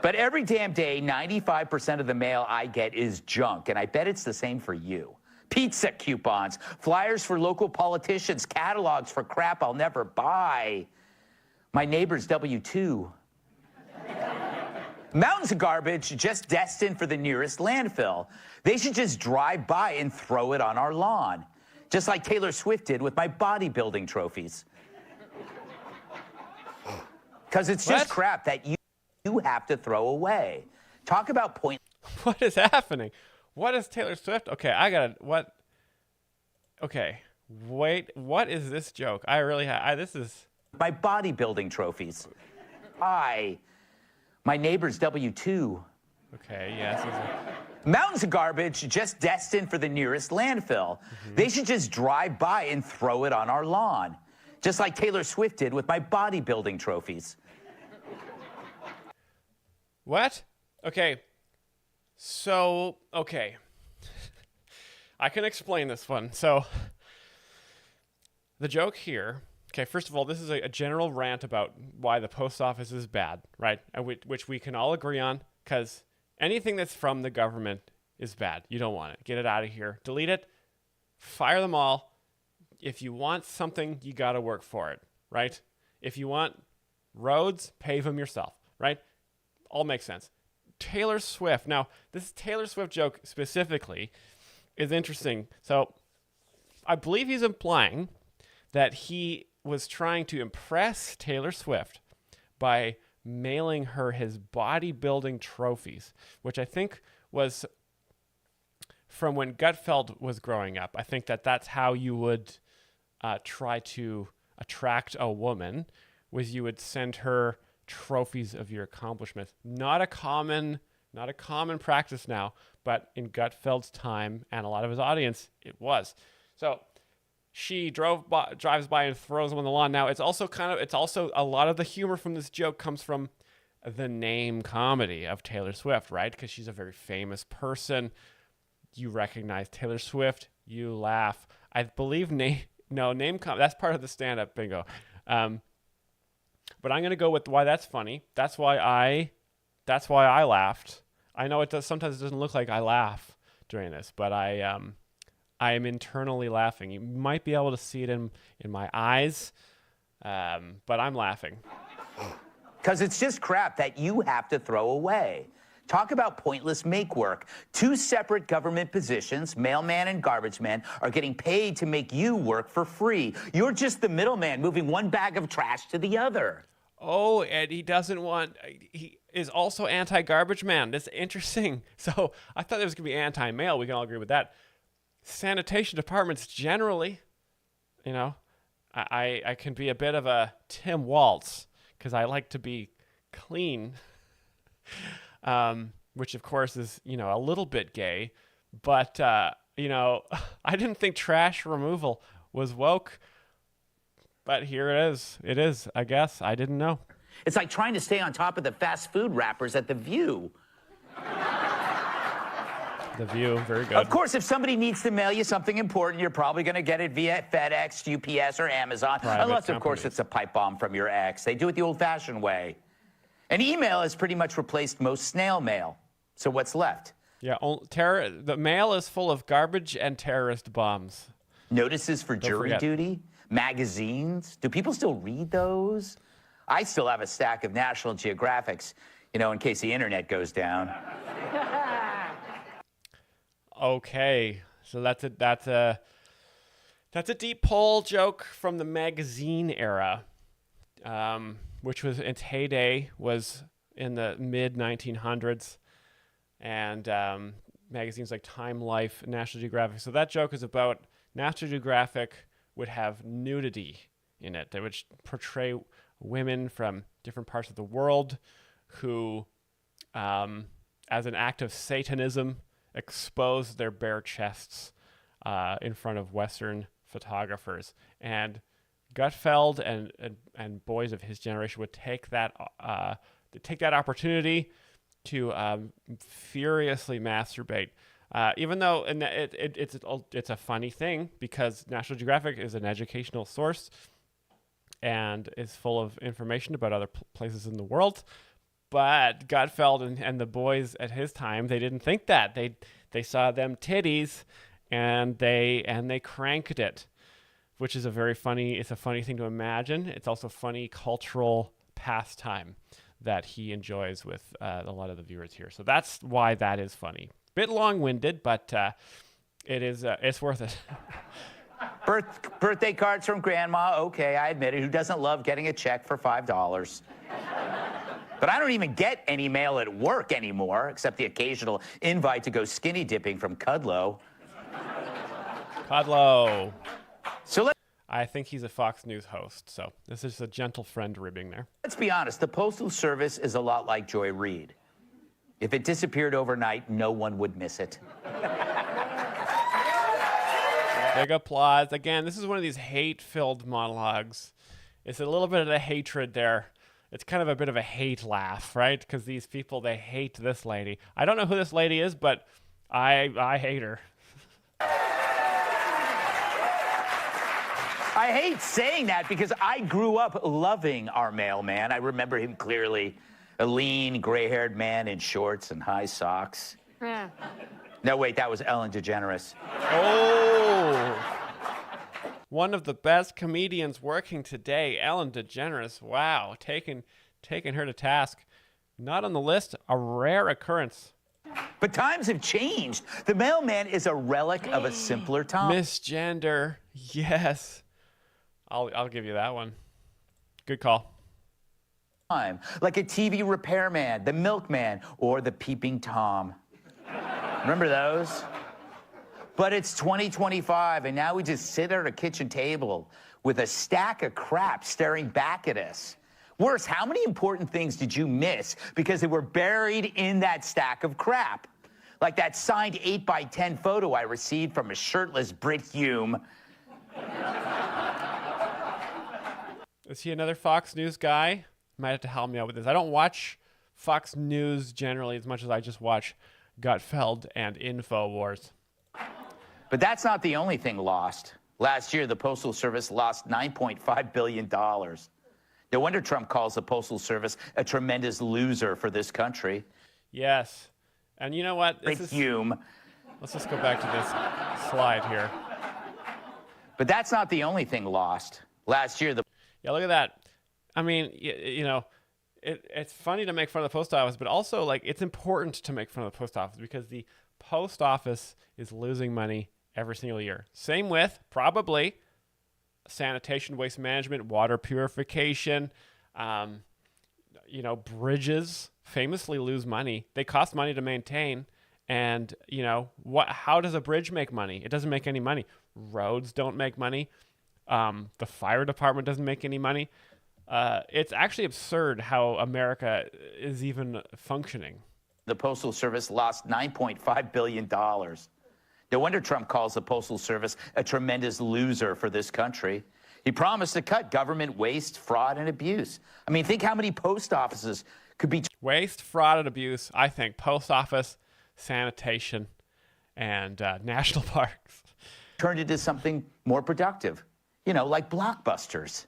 But every damn day, 95% of the mail I get is junk, and I bet it's the same for you. Pizza coupons, flyers for local politicians, catalogs for crap I'll never buy. My neighbor's W-2. Mountains of garbage just destined for the nearest landfill. They should just drive by and throw it on our lawn, just like Taylor Swift did with my bodybuilding trophies. Because it's just crap that you have to throw away. Talk about point. What is happening? What is Taylor Swift? Okay, Okay, wait. What is this joke? This is my bodybuilding trophies. My neighbor's W2. Okay, yes. Mountains of garbage just destined for the nearest landfill. They should just drive by and throw it on our lawn, just like Taylor Swift did with my bodybuilding trophies. What? Okay. So, okay. I can explain this one. So, the joke here, okay, first of all, this is a general rant about why the post office is bad, right? Which we can all agree on, because anything that's from the government is bad. You don't want it. Get it out of here. Delete it. Fire them all. If you want something, you got to work for it, right? If you want roads, pave them yourself, right? All makes sense. Taylor Swift. Now, this Taylor Swift joke specifically is interesting. So, I believe he's implying that he was trying to impress Taylor Swift by mailing her his bodybuilding trophies, which I think was from when Gutfeld was growing up. I think that's how you would try to attract a woman, was you would send her trophies of your accomplishments. Not a common practice now, but in Gutfeld's time and a lot of his audience, it was. So she drives by and throws them on the lawn. Now it's also a lot of the humor from this joke comes from the name comedy of Taylor Swift, right? Because she's a very famous person. You recognize Taylor Swift, you laugh. I believe that's part of the stand-up bingo. But I'm gonna go with why that's funny. That's why I laughed. I know sometimes it doesn't look like I laugh during this, but I am internally laughing. You might be able to see it in my eyes, but I'm laughing. Because it's just crap that you have to throw away. Talk about pointless make work. Two separate government positions, mailman and garbage man, are getting paid to make you work for free. You're just the middleman moving one bag of trash to the other. Oh, and he is also anti-garbage man. That's interesting. So I thought it was going to be anti-mail. We can all agree with that. Sanitation departments generally, I can be a bit of a Tim Waltz because I like to be clean. Which of course is, a little bit gay, but, I didn't think trash removal was woke, but here it is. It is, I guess. I didn't know. It's like trying to stay on top of the fast food wrappers at The View. The View, very good. Of course, if somebody needs to mail you something important, you're probably going to get it via FedEx, UPS, or Amazon, unless, of course, it's a pipe bomb from your ex. They do it the old-fashioned way. An email has pretty much replaced most snail mail. So what's left? Yeah, the mail is full of garbage and terrorist bombs. Notices for jury duty? Magazines? Do people still read those? I still have a stack of National Geographics, in case the internet goes down. Okay, so that's a deep pull joke from the magazine era. Which was its heyday was in the mid 1900s, and magazines like Time, Life, National Geographic. So that joke is about National Geographic would have nudity in it. They would portray women from different parts of the world who, as an act of Satanism, exposed their bare chests in front of Western photographers. And Gutfeld and boys of his generation would take that opportunity to furiously masturbate, even though it's a funny thing because National Geographic is an educational source and is full of information about other places in the world. But Gutfeld and the boys at his time, they didn't think that. They saw them titties and they cranked it. Which is it's a funny thing to imagine. It's also funny cultural pastime that he enjoys with a lot of the viewers here. So that's why that is funny. Bit long-winded, but it's worth it. Birthday cards from grandma, okay, I admit it. Who doesn't love getting a check for $5? But I don't even get any mail at work anymore, except the occasional invite to go skinny dipping from Kudlow. Kudlow. So I think he's a Fox News host. So this is a gentle friend ribbing there. Let's be honest, the Postal Service is a lot like Joy Reid. If it disappeared overnight, no one would miss it. Big applause. Again, this is one of these hate-filled monologues. It's a little bit of the hatred there. It's kind of a bit of a hate laugh, right? Because these people, they hate this lady. I don't know who this lady is, but I hate her. I hate saying that because I grew up loving our mailman. I remember him clearly. A lean, gray-haired man in shorts and high socks. Yeah. No, wait, that was Ellen DeGeneres. Oh! One of the best comedians working today, Ellen DeGeneres. Wow, taking her to task. Not on the list, a rare occurrence. But times have changed. The mailman is a relic of a simpler time. Misgender, yes. I'll give you that one. Good call. Like a TV repairman, the milkman, or the peeping Tom. Remember those? But it's 2025, and now we just sit at a kitchen table with a stack of crap staring back at us. Worse, how many important things did you miss because they were buried in that stack of crap? Like that signed 8x10 photo I received from a shirtless Brit Hume. Is he another Fox News guy? Might have to help me out with this. I don't watch Fox News generally as much as I just watch Gutfeld and InfoWars. But that's not the only thing lost. Last year, the Postal Service lost $9.5 billion. No wonder Trump calls the Postal Service a tremendous loser for this country. Yes. And you know what? Hume. Let's just go back to this slide here. But that's not the only thing lost. Last year, Yeah, look at that. I mean, you know, it's funny to make fun of the post office, but also, like, it's important to make fun of the post office because the post office is losing money every single year. Same with, probably, sanitation, waste management, water purification, you know, bridges famously lose money. They cost money to maintain. And, you know, how does a bridge make money? It doesn't make any money. Roads don't make money. The fire department doesn't make any money. It's actually absurd how America is even functioning. The Postal Service lost $9.5 billion. No wonder Trump calls the Postal Service a tremendous loser for this country. He promised to cut government waste, fraud, and abuse. I mean, think how many post offices could be... Waste, fraud, and abuse. I think post office, sanitation, and national parks. Turned into something more productive. You know, like blockbusters.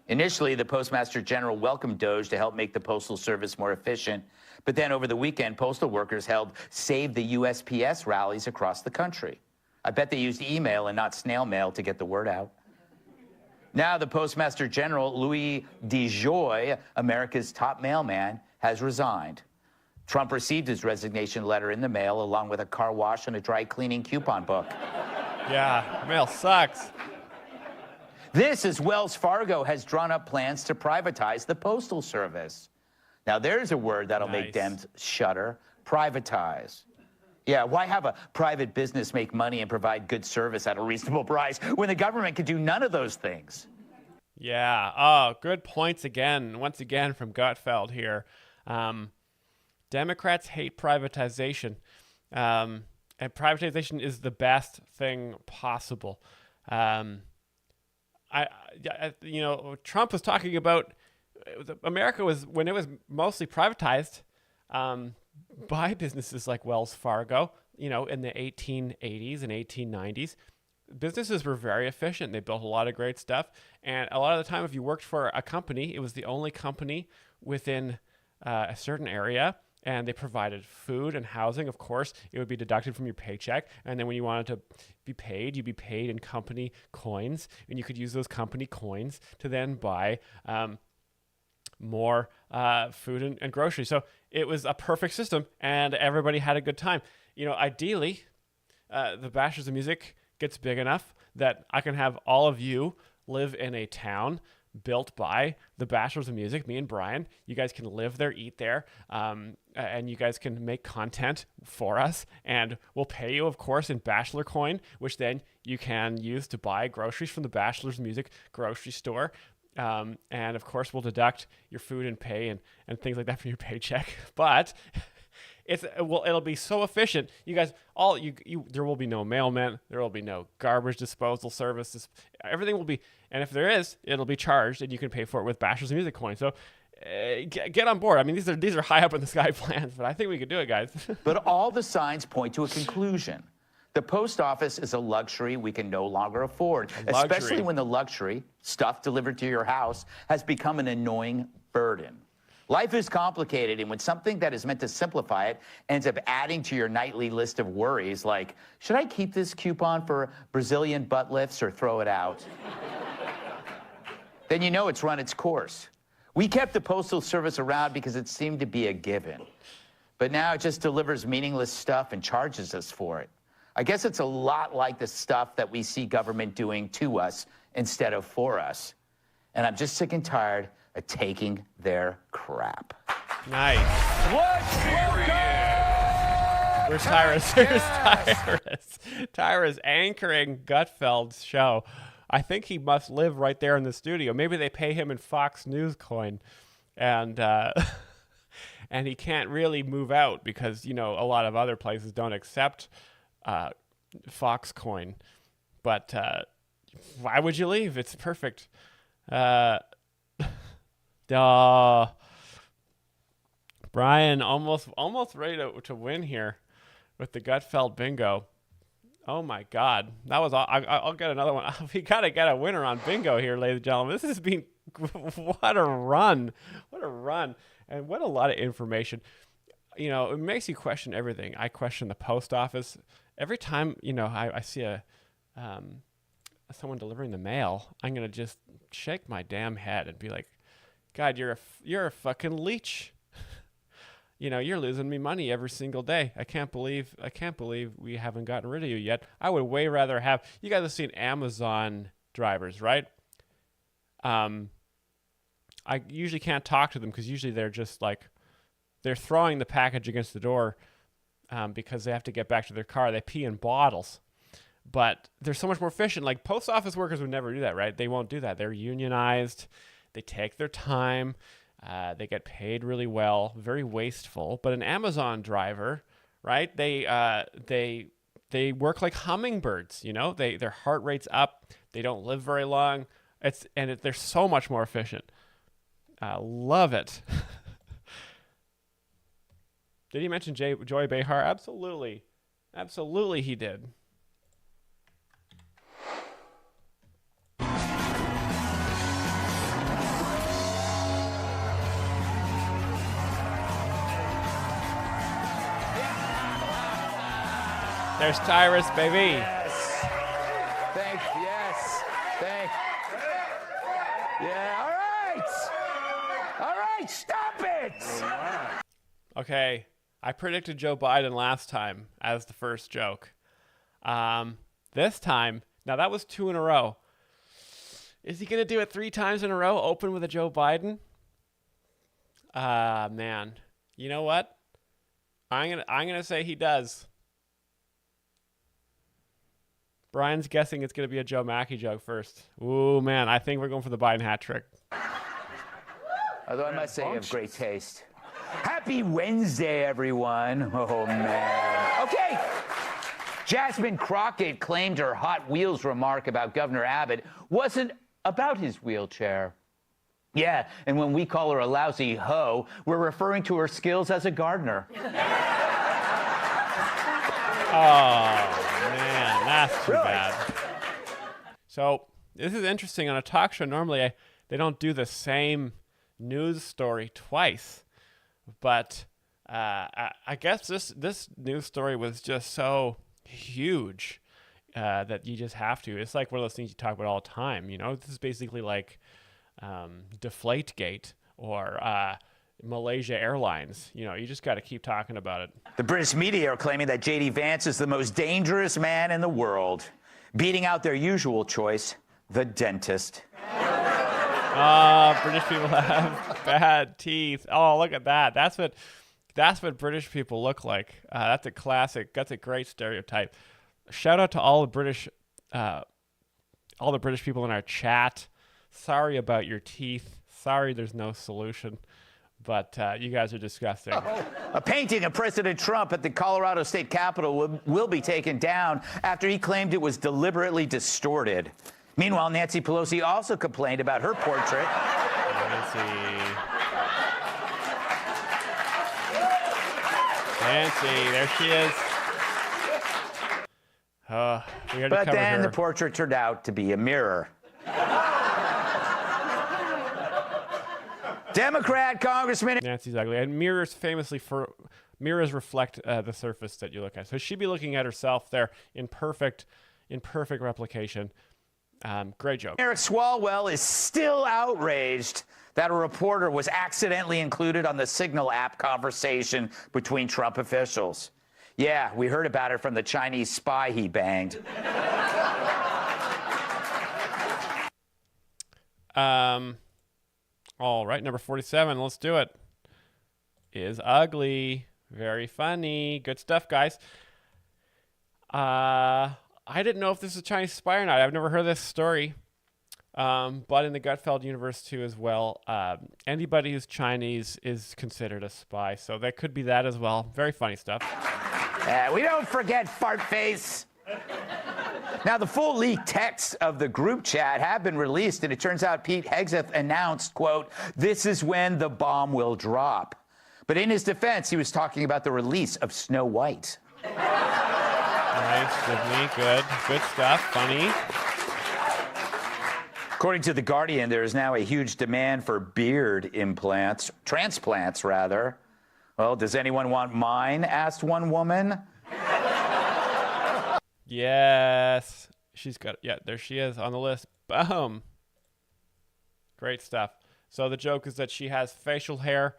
Initially, the Postmaster General welcomed DOGE to help make the Postal Service more efficient. But then over the weekend, postal workers held Save the USPS rallies across the country. I bet they used email and not snail mail to get the word out. Now the Postmaster General, Louis DeJoy, America's top mailman, has resigned. Trump received his resignation letter in the mail along with a car wash and a dry cleaning coupon book. Yeah, mail sucks. This as Wells Fargo has drawn up plans to privatize the Postal Service. Now, there's a word that'll make Dems shudder. Privatize. Yeah, why have a private business make money and provide good service at a reasonable price when the government could do none of those things? Yeah. Oh, good points again. Once again from Gutfeld here. Democrats hate privatization. And privatization is the best thing possible. You know, Trump was talking about America was when it was mostly privatized by businesses like Wells Fargo, you know, in the 1880s and 1890s. Businesses were very efficient. They built a lot of great stuff. And a lot of the time, if you worked for a company, it was the only company within a certain area. And they provided food and housing. Of course, it would be deducted from your paycheck. And then when you wanted to be paid, you'd be paid in company coins. And you could use those company coins to then buy more food and groceries. So it was a perfect system, and everybody had a good time. You know, ideally, the Bachelors of Music gets big enough that I can have all of you live in a town built by the Bachelors of Music, me and Brian. You guys can live there, eat there. and you guys can make content for us, and we'll pay you, of course, in Bachelor coin, which then you can use to buy groceries from the Bachelors Music grocery store. And of course, we'll deduct your food and pay and things like that from your paycheck. But it'll be so efficient. You guys, there will be no mailman. There will be no garbage disposal services. Everything will be, and if there is, it'll be charged, and you can pay for it with Bachelor's Music coin. So get on board. I mean, these are high up in the sky plans, but I think we could do it, guys. But all the signs point to a conclusion. The post office is a luxury we can no longer afford, especially when the luxury, stuff delivered to your house, has become an annoying burden. Life is complicated, and when something that is meant to simplify it ends up adding to your nightly list of worries, like, should I keep this coupon for Brazilian butt lifts or throw it out? Then you know it's run its course. We kept the Postal Service around because it seemed to be a given. But now it just delivers meaningless stuff and charges us for it. I guess it's a lot like the stuff that we see government doing to us instead of for us. And I'm just sick and tired of taking their crap. Nice. Where's Tyrus? Here's Tyrus. Tyrus anchoring Gutfeld's show. I think he must live right there in the studio. Maybe they pay him in Fox News coin, and and he can't really move out because, you know, a lot of other places don't accept Fox coin. But why would you leave? It's perfect. Brian almost ready to win here with the Gutfeld bingo. Oh my God, that was all. I'll get another one. We gotta get a winner on bingo here, ladies and gentlemen. This has been what a run, and what a lot of information. You know, it makes you question everything. I question the post office every time. You know, I see someone delivering the mail. I'm gonna just shake my damn head and be like, God, you're a fucking leech. You know, you're losing me money every single day. I can't believe we haven't gotten rid of you yet. I would way rather have, you guys have seen Amazon drivers, right? I usually can't talk to them because usually they're just like, they're throwing the package against the door because they have to get back to their car. They pee in bottles. But they're so much more efficient. Like post office workers would never do that, right? They won't do that. They're unionized. They take their time. They get paid really well, very wasteful. But an Amazon driver, right? They work like hummingbirds. You know, their heart rate's up. They don't live very long. They're so much more efficient. Love it. Did he mention Joy Behar? Absolutely, he did. There's Tyrus, baby. Yes. Yeah, all right, stop it. Okay, I predicted Joe Biden last time as the first joke. This time, now that was 2 in a row. Is he going to do it 3 times in a row, open with a Joe Biden? Man. You know what? I'm gonna say he does. Brian's guessing it's going to be a Joe Mackey joke first. Ooh, man, I think we're going for the Biden hat trick. Although I must say you have great taste. Happy Wednesday, everyone. Oh, man. Okay. Jasmine Crockett claimed her Hot Wheels remark about Governor Abbott wasn't about his wheelchair. Yeah, and when we call her a lousy hoe, we're referring to her skills as a gardener. Oh, man, that's too bad. So this is interesting. On a talk show, normally they don't do the same news story twice. But I guess this news story was just so huge that you just have to. It's like one of those things you talk about all the time. You know, this is basically like Deflategate or Malaysia Airlines. You know, you just got to keep talking about it. The British media are claiming that J.D. Vance is the most dangerous man in the world, beating out their usual choice, the dentist. British people have bad teeth. Oh, look at that. That's what That's what British people look like. That's a classic. That's a great stereotype. Shout out to all the British people in our chat. Sorry about your teeth. Sorry, there's no solution. But you guys are disgusting. A painting of President Trump at the Colorado State Capitol will be taken down after he claimed it was deliberately distorted. Meanwhile, Nancy Pelosi also complained about her portrait. Nancy, there she is. But then the portrait turned out to be a mirror. Democrat Congressman Nancy's ugly, and mirrors reflect the surface that you look at. So she'd be looking at herself there in perfect replication. Great joke. Eric Swalwell is still outraged that a reporter was accidentally included on the Signal app conversation between Trump officials. Yeah, we heard about it from the Chinese spy he banged. All right, number 47. Let's do it. Is ugly. Very funny. Good stuff, guys. I didn't know if this is a Chinese spy or not. I've never heard this story. But in the Gutfeld universe, too, as well, anybody who's Chinese is considered a spy. So that could be that as well. Very funny stuff. We don't forget fart face. Now, the full leaked texts of the group chat have been released, and it turns out Pete Hegseth announced, quote, "This is when the bomb will drop." But in his defense, he was talking about the release of Snow White. Nice, Sydney. Good stuff. Funny. According to The Guardian, there is now a huge demand for beard transplants, rather. Well, does anyone want mine? Asked one woman. Yes. She's got it. Yeah, there she is on the list. Boom. Great stuff. So the joke is that she has facial hair,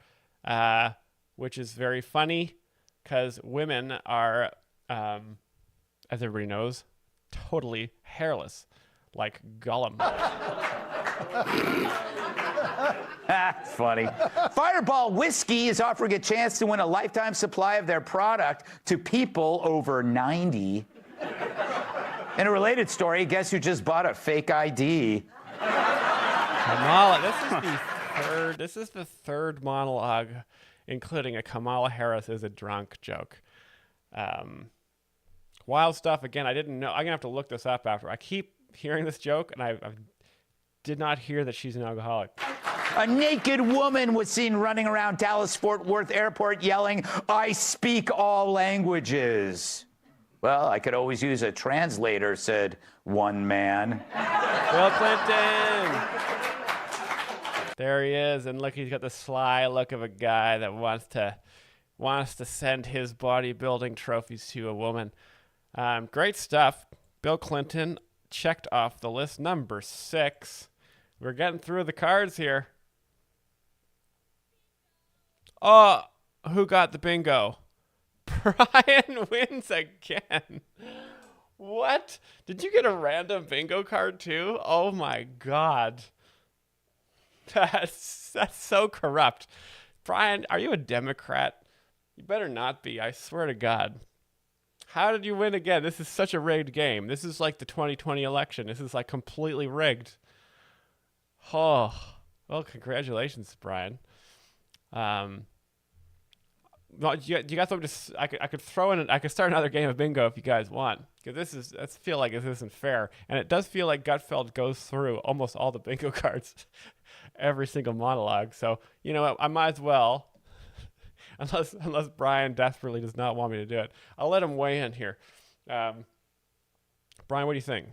which is very funny because women are, as everybody knows, totally hairless, like Gollum. That's funny. Fireball Whiskey is offering a chance to win a lifetime supply of their product to people over 90. In a related story, guess who just bought a fake ID? Kamala, this is the third monologue, including a Kamala Harris is a drunk joke. Wild stuff. Again, I didn't know. I'm going to have to look this up after. I keep hearing this joke, and I did not hear that she's an alcoholic. A naked woman was seen running around Dallas-Fort Worth Airport yelling, "I speak all languages." Well, I could always use a translator, said one man. Bill Clinton. There he is, and look, he's got the sly look of a guy that wants to send his bodybuilding trophies to a woman. Great stuff. Bill Clinton checked off the list. Number 6. We're getting through the cards here. Oh, who got the bingo? Brian wins again. What? Did you get a random bingo card too? Oh my God. That's so corrupt. Brian, are you a Democrat? You better not be. I swear to God. How did you win again? This is such a rigged game. This is like the 2020 election. This is like completely rigged. Oh, well, congratulations, Brian. No, you got something to? I could throw in. I could start another game of bingo if you guys want. Because I feel like this isn't fair, and it does feel like Gutfeld goes through almost all the bingo cards, every single monologue. So you know what? I might as well, unless Brian desperately does not want me to do it. I'll let him weigh in here. Brian, what do you think?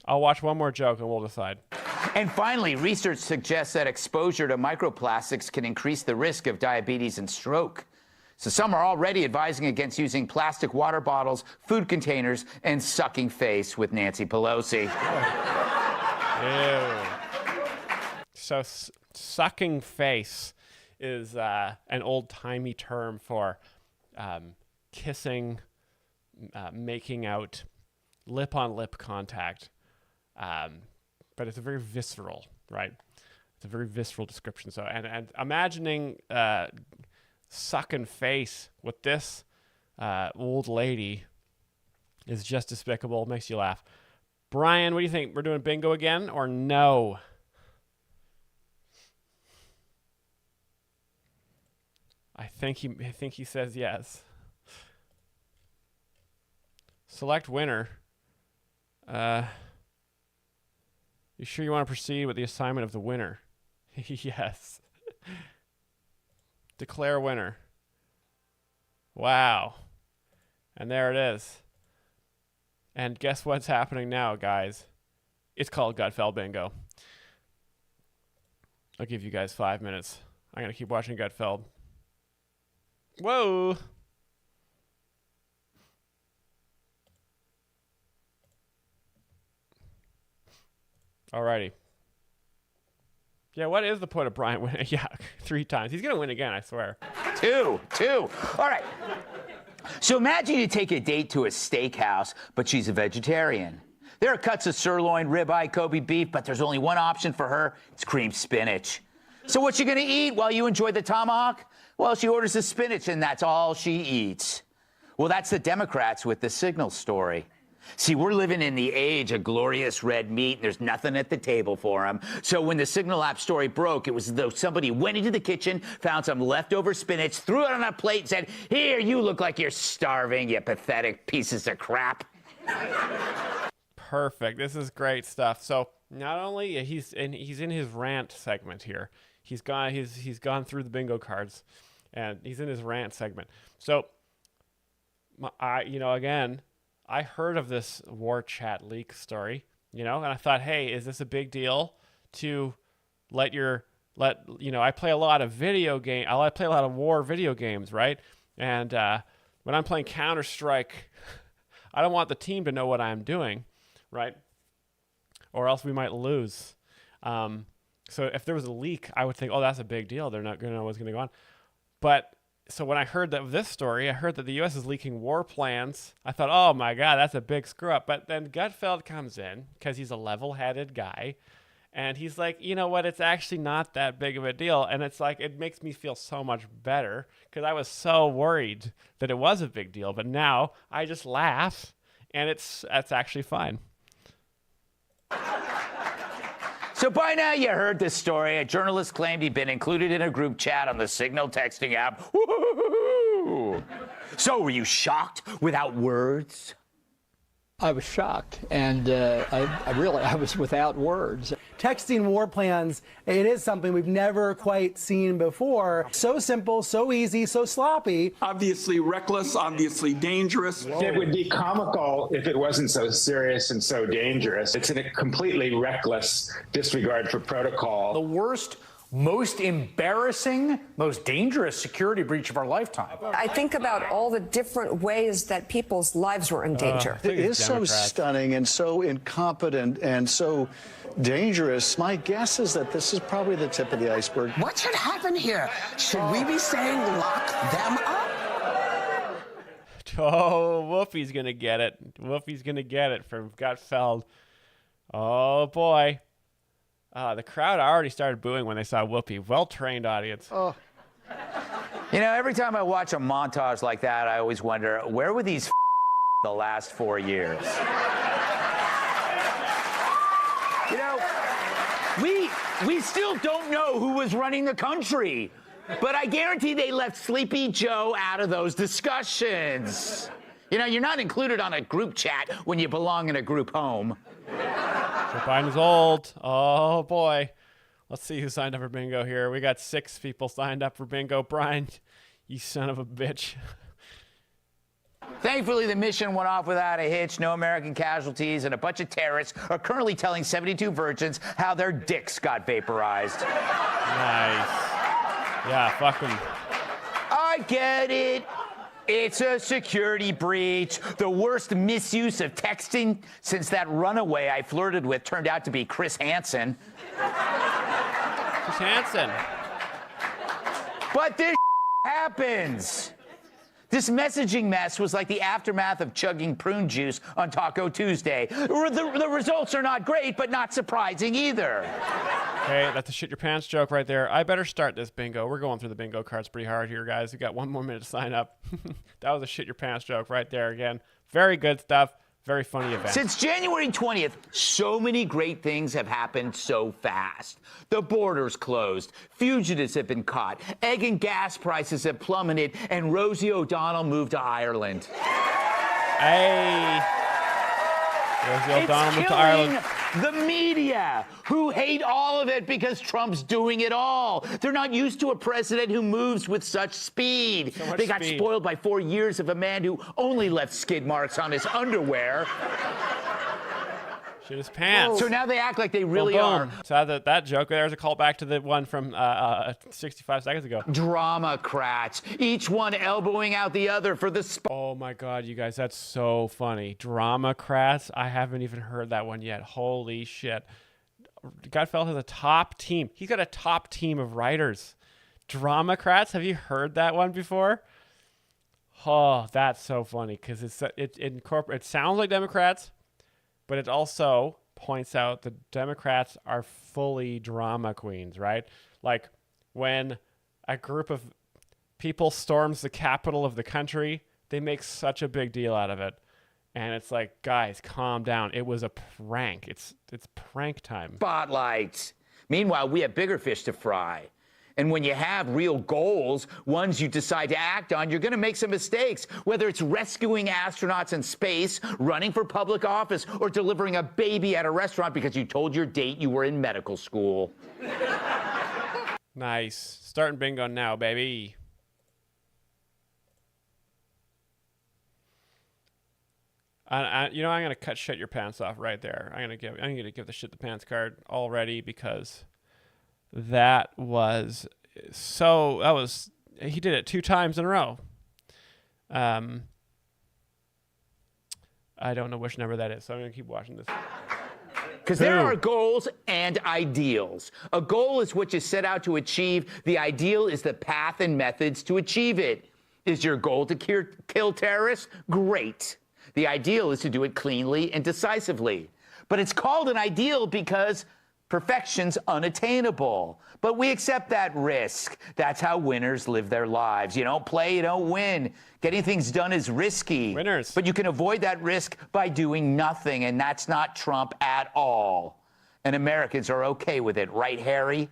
I'll watch one more joke and we'll decide. And finally, research suggests that exposure to microplastics can increase the risk of diabetes and stroke. So some are already advising against using plastic water bottles, food containers, and sucking face with Nancy Pelosi. Ew. So sucking face is an old-timey term for kissing, making out, lip-on-lip contact. But it's a very visceral, right? It's a very visceral description. So, and imagining sucking face with this old lady is just despicable. Makes you laugh. Brian, what do you think? We're doing bingo again or no? I think he says yes. Select winner. You sure you want to proceed with the assignment of the winner? Yes. Declare winner. Wow. And there it is. And guess what's happening now, guys? It's called Gutfeld Bingo. I'll give you guys 5 minutes. I'm going to keep watching Gutfeld. Whoa. Alrighty. Yeah, what is the point of Brian winning? Yeah, 3 times. He's going to win again, I swear. Two. All right. So imagine you take a date to a steakhouse, but she's a vegetarian. There are cuts of sirloin, ribeye, Kobe beef, but there's only one option for her. It's creamed spinach. So what's she going to eat while you enjoy the tomahawk? Well, she orders the spinach, and that's all she eats. Well, that's the Democrats with the Signal story. See, we're living in the age of glorious red meat, and there's nothing at the table for them. So when the Signal app story broke, it was as though somebody went into the kitchen, found some leftover spinach, threw it on a plate, and said, "Here, you look like you're starving, you pathetic pieces of crap." Perfect. This is great stuff. So not only he's in his rant segment here. He's gone through the bingo cards, and he's in his rant segment. So I heard of this war chat leak story, and I thought, hey, is this a big deal to I play a lot of I play a lot of war video games, right? And when I'm playing Counter-Strike, I don't want the team to know what I'm doing, right? Or else we might lose. So if there was a leak, I would think, oh, that's a big deal. They're not going to know what's going to go on. But so when I heard this story, I heard that the U.S. is leaking war plans. I thought, oh, my God, that's a big screw-up. But then Gutfeld comes in because he's a level-headed guy. And he's like, you know what? It's actually not that big of a deal. And it's like, it makes me feel so much better because I was so worried that it was a big deal. But now I just laugh, and that's actually fine. So by now you heard this story. A journalist claimed he'd been included in a group chat on the Signal texting app. Woo-hoo-hoo-hoo. So were you shocked without words? I was shocked, and I was without words. Texting war plans, it is something we've never quite seen before. So simple, so easy, so sloppy. Obviously reckless, obviously dangerous. It would be comical if it wasn't so serious and so dangerous. It's a completely reckless disregard for protocol. The worst, most embarrassing, most dangerous security breach of our lifetime. I think about all the different ways that people's lives were in danger. It is so stunning and so incompetent and so dangerous. My guess is that this is probably the tip of the iceberg. What should happen here? Should we be saying lock them up? Oh, Wolfie's going to get it. Wolfie's going to get it from Gutfeld. Oh, boy. The crowd already started booing when they saw Whoopi. Well-trained audience. Oh. Every time I watch a montage like that, I always wonder, where were these the last 4 years? We still don't know who was running the country, but I guarantee they left Sleepy Joe out of those discussions. You're not included on a group chat when you belong in a group home. Joe Biden's old. Oh, boy. Let's see who signed up for bingo here. We got 6 people signed up for bingo. Brian, you son of a bitch. Thankfully, the mission went off without a hitch. No American casualties, and a bunch of terrorists are currently telling 72 virgins how their dicks got vaporized. Nice. Yeah, fuck them. I get it. It's a security breach. The worst misuse of texting since that runaway I flirted with turned out to be Chris Hansen. Chris Hansen. But this happens. This messaging mess was like the aftermath of chugging prune juice on Taco Tuesday. The results are not great, but not surprising either. Okay, that's a shit your pants joke right there. I better start this bingo. We're going through the bingo cards pretty hard here, guys. We got 1 more minute to sign up. That was a shit your pants joke right there again. Very good stuff. Very funny event. Since January 20th, so many great things have happened so fast. The border's closed, fugitives have been caught, egg and gas prices have plummeted, and Rosie O'Donnell moved to Ireland. Hey. Rosie O'Donnell moved to Ireland. The media, who hate all of it because Trump's doing it all. They're not used to a president who moves with such speed. They got spoiled by 4 years of a man who only left skid marks on his underwear. Shit his pants. So now they act like they really are. So that joke there is a callback to the one from 65 seconds ago. Dramacrats, each one elbowing out the other for the Oh my God, you guys, that's so funny. Dramacrats. I haven't even heard that one yet. Holy shit. Gutfeld has a top team. He's got a top team of writers. Dramacrats. Have you heard that one before? Oh, that's so funny because it sounds like Democrats, but it also points out that Democrats are fully drama queens, right? Like when a group of people storms the capital of the country, they make such a big deal out of it. And it's like, guys, calm down. It was a prank. It's prank time. Spotlight. Meanwhile, we have bigger fish to fry. And when you have real goals, ones you decide to act on, you're going to make some mistakes, whether it's rescuing astronauts in space, running for public office, or delivering a baby at a restaurant because you told your date you were in medical school. Nice. Starting bingo now, baby. You know, I'm gonna cut shit your pants off right there. I'm gonna give the shit the pants card already because that was he did it 2 times in a row. I don't know which number that is, so I'm gonna keep watching this. Because there are goals and ideals. A goal is what you set out to achieve. The ideal is the path and methods to achieve it. Is your goal to kill terrorists? Great. The ideal is to do it cleanly and decisively. But it's called an ideal because perfection's unattainable. But we accept that risk. That's how winners live their lives. You don't play, you don't win. Getting things done is risky. Winners. But you can avoid that risk by doing nothing, and that's not Trump at all. And Americans are okay with it, right, Harry?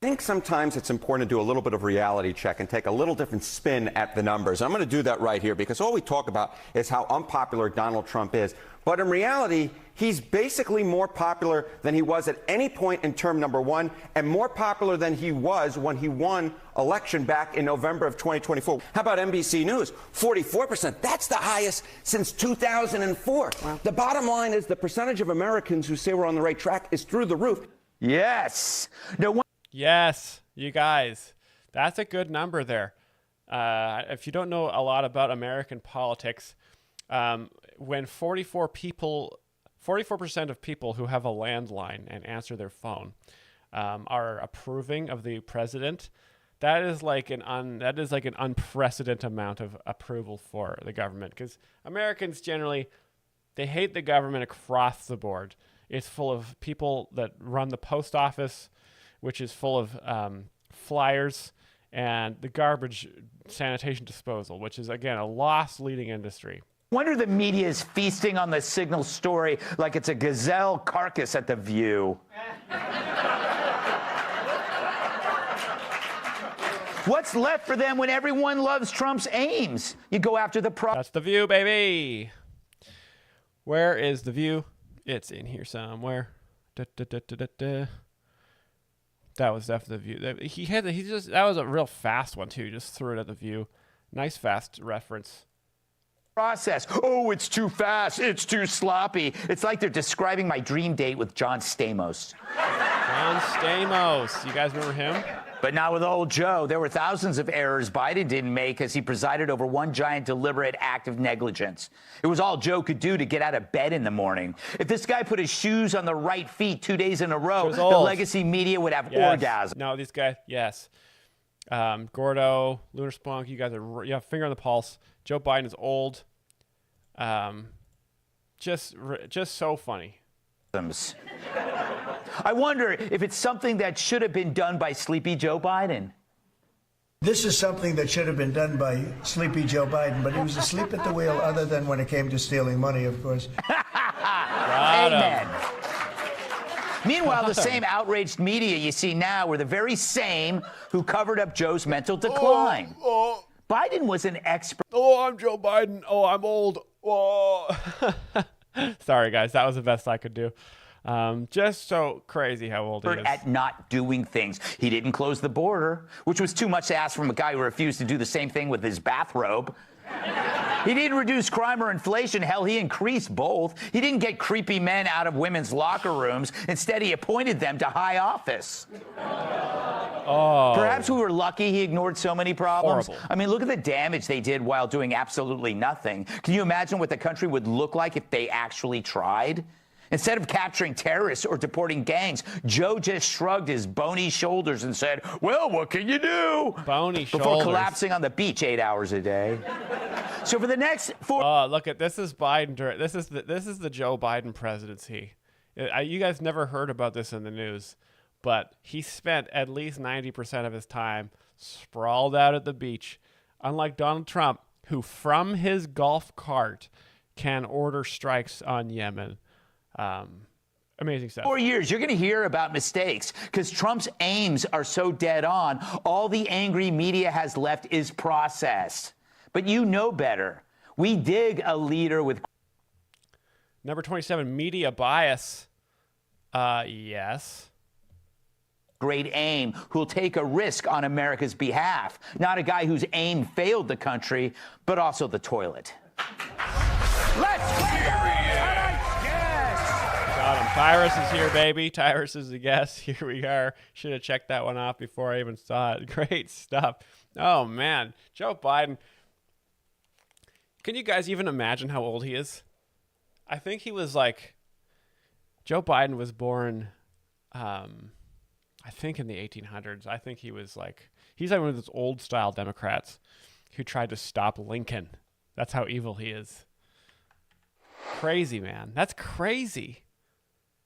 I think sometimes it's important to do a little bit of reality check and take a little different spin at the numbers. I'm going to do that right here because all we talk about is how unpopular Donald Trump is. But in reality, he's basically more popular than he was at any point in term number 1 and more popular than he was when he won election back in November of 2024. How about NBC News? 44%. That's the highest since 2004. Wow. The bottom line is the percentage of Americans who say we're on the right track is through the roof. Yes. No one. Yes, you guys. That's a good number there. If you don't know a lot about American politics, when 44% of people who have a landline and answer their phone are approving of the president, that is like an unprecedented amount of approval for the government. Because Americans generally, they hate the government across the board. It's full of people that run the post office, which is full of flyers, and the garbage sanitation disposal, which is, again, a loss-leading industry. Wonder the media is feasting on the Signal story like it's a gazelle carcass at The View. What's left for them when everyone loves Trump's aims? You go after the That's The View, baby. Where is The View? It's in here somewhere. That was definitely The View. That was a real fast one too. Just threw it at The View. Nice fast reference. Process. Oh, it's too fast. It's too sloppy. It's like they're describing my dream date with John Stamos. John Stamos. You guys remember him? But not with old Joe. There were thousands of errors Biden didn't make as he presided over one giant deliberate act of negligence. It was all Joe could do to get out of bed in the morning. If this guy put his shoes on the right feet 2 days in a row, the legacy media would have orgasms. No, these guys, yes. Gordo, Lunar Spunk, you guys have finger on the pulse. Joe Biden is old. Just so funny. I wonder if it's something that should have been done by sleepy Joe Biden. This is something that should have been done by sleepy Joe Biden, but he was asleep at the wheel other than when it came to stealing money, of course. Amen. Meanwhile, the same outraged media you see now were the very same who covered up Joe's mental decline. Biden was an expert. Oh, I'm Joe Biden. Oh, I'm old. Oh. Sorry, guys. That was the best I could do. Just so crazy how old he is. At not doing things. He didn't close the border, which was too much to ask from a guy who refused to do the same thing with his bathrobe. He didn't reduce crime or inflation. Hell, he increased both. He didn't get creepy men out of women's locker rooms. Instead, he appointed them to high office. Oh. Perhaps we were lucky he ignored so many problems. Horrible. I mean, look at the damage they did while doing absolutely nothing. Can you imagine what the country would look like if they actually tried? Instead of capturing terrorists or deporting gangs, Joe just shrugged his bony shoulders and said, well, what can you do? Bony Before shoulders. collapsing on the beach 8 hours a day. So for the next 4... Oh, look at this is Biden. This is the Joe Biden presidency. You guys never heard about this in the news, but he spent at least 90% of his time sprawled out at the beach. Unlike Donald Trump, who from his golf cart can order strikes on Yemen. Amazing stuff. 4 years, you're going to hear about mistakes because Trump's aims are so dead on. All the angry media has left is process. But you know better. We dig a leader with... Number 27, media bias. Yes. Great aim, who'll take a risk on America's behalf. Not a guy whose aim failed the country, but also the toilet. Let's go! Got him. Tyrus is here, baby. Tyrus is a guest. Here we are. Should have checked that one off before I even saw it. Great stuff. Oh, man. Joe Biden. Can you guys even imagine how old he is? I think he was like... Joe Biden was born, I think in the 1800s. I think he was like... He's like one of those old-style Democrats who tried to stop Lincoln. That's how evil he is. Crazy, man. That's crazy.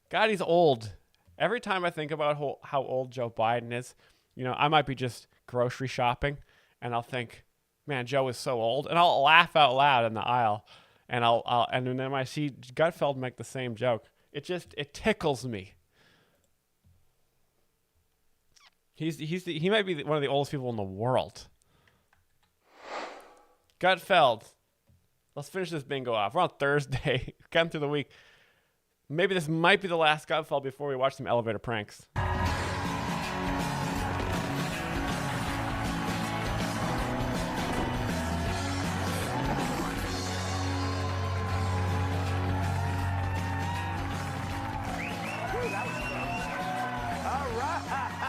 God, he's old. Every time I think about how old Joe Biden is, you know, I might be just grocery shopping, and I'll think, man, Joe is so old, and I'll laugh out loud in the aisle, and and then when I see Gutfeld make the same joke, it tickles me. He might be one of the oldest people in the world. Gutfeld. Let's finish this bingo off. We're on Thursday. Getting through the week. Maybe this might be the last Gutfeld before we watch some elevator pranks.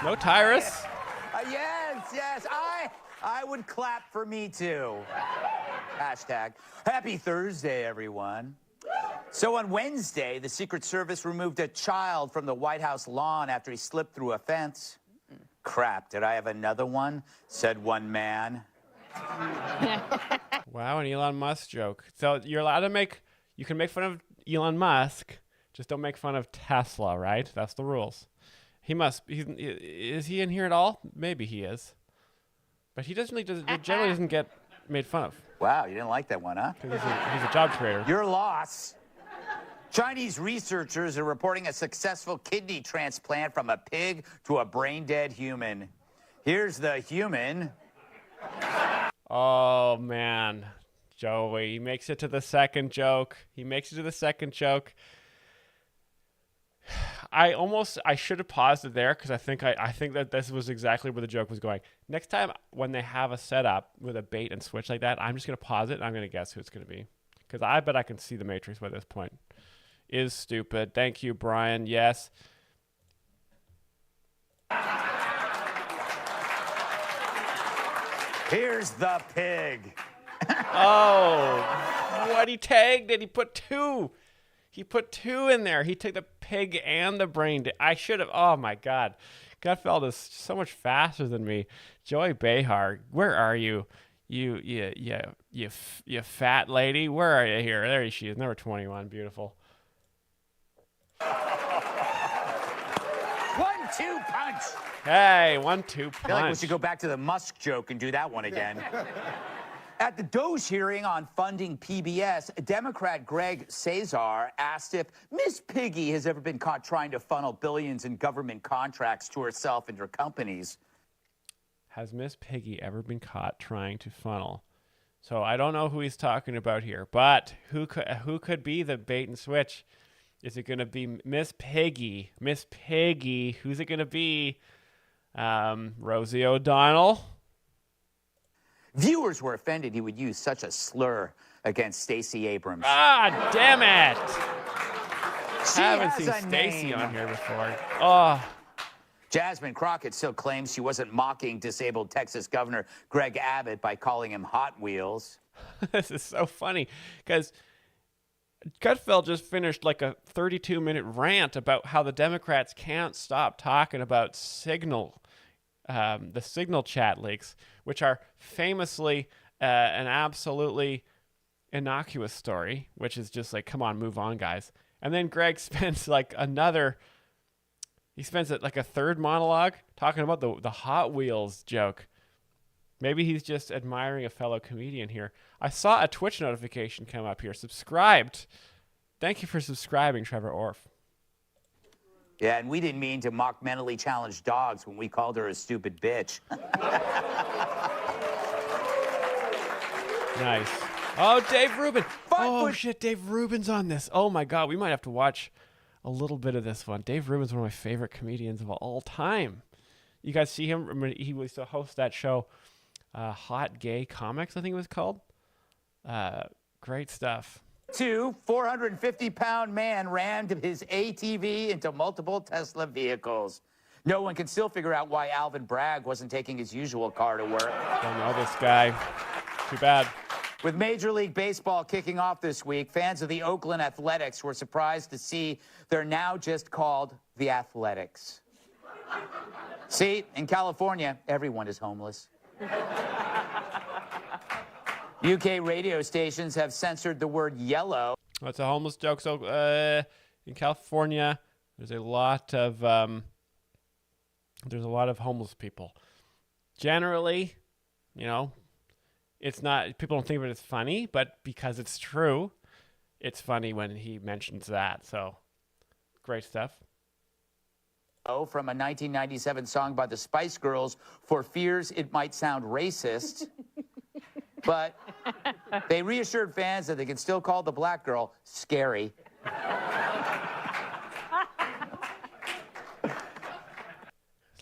No Tyrus? Yes. I would clap for me too. Hashtag. Happy Thursday, everyone. So on Wednesday, the Secret Service removed a child from the White House lawn after he slipped through a fence. Crap, did I have another one? Said one man. Wow, an Elon Musk joke. So you're allowed to you can make fun of Elon Musk, just don't make fun of Tesla, right? That's the rules. Is he in here at all? Maybe he is. But he generally doesn't get made fun of. Wow, you didn't like that one, huh? He's a job creator. Your loss. Chinese researchers are reporting a successful kidney transplant from a pig to a brain-dead human. Here's the human. Oh, man. Joey, he makes it to the second joke. I should have paused it there because I think that this was exactly where the joke was going. Next time when they have a setup with a bait and switch like that, I'm just going to pause it and I'm going to guess who it's going to be. Because I bet I can see the Matrix by this point. Is stupid. Thank you, Brian. Yes. Here's the pig. Oh, what he tagged it. He put two. He put two in there. He took the pig and the brain. I should have. Oh, my God. Gutfeld is so much faster than me. Joey Behar, where are you? You fat lady. Where are you here? There she is. Number 21. Beautiful. 1-2 punch. Hey, 1-2 punch. I feel like we should go back to the Musk joke and do that one again. At the Doge hearing on funding PBS, Democrat Greg Cesar asked if Miss Piggy has ever been caught trying to funnel billions in government contracts to herself and her companies. Has Miss Piggy ever been caught trying to funnel? So I don't know who he's talking about here, but who could be the bait and switch? Is it going to be Miss Piggy? Miss Piggy. Who's it going to be? Rosie O'Donnell? Viewers were offended he would use such a slur against Stacey Abrams. Ah, damn it! She Haven't has seen a Stacey name. on here before. Oh. Jasmine Crockett still claims she wasn't mocking disabled Texas Governor Greg Abbott by calling him Hot Wheels. This is so funny because Gutfeld just finished like a 32-minute rant about how the Democrats can't stop talking about Signal, the Signal chat leaks, which are famously an absolutely innocuous story, which is just like, come on, move on, guys. And then Greg spends like he spends like a third monologue talking about the Hot Wheels joke. Maybe he's just admiring a fellow comedian here. I saw a Twitch notification come up here. Subscribed. Thank you for subscribing, Trevor Orff. Yeah, and we didn't mean to mock mentally challenged dogs when we called her a stupid bitch. Nice. Oh, Dave Rubin. Oh, shit, Dave Rubin's on this. Oh, my God. We might have to watch a little bit of this one. Dave Rubin's one of my favorite comedians of all time. You guys see him? He used to host that show, Hot Gay Comics, I think it was called. Great stuff. 450-pound man rammed his ATV into multiple Tesla vehicles. No one can still figure out why Alvin Bragg wasn't taking his usual car to work. Don't know this guy. Too bad. With Major League Baseball kicking off this week, fans of the Oakland Athletics were surprised to see they're now just called the Athletics. See, in California, everyone is homeless. UK radio stations have censored the word yellow. That's a homeless joke. So in California, there's a lot of homeless people. Generally, you know, it's not, people don't think of it as funny, but because it's true, it's funny when he mentions that. So great stuff. From a 1997 song by the Spice Girls for fears it might sound racist. But they reassured fans that they can still call the black girl scary.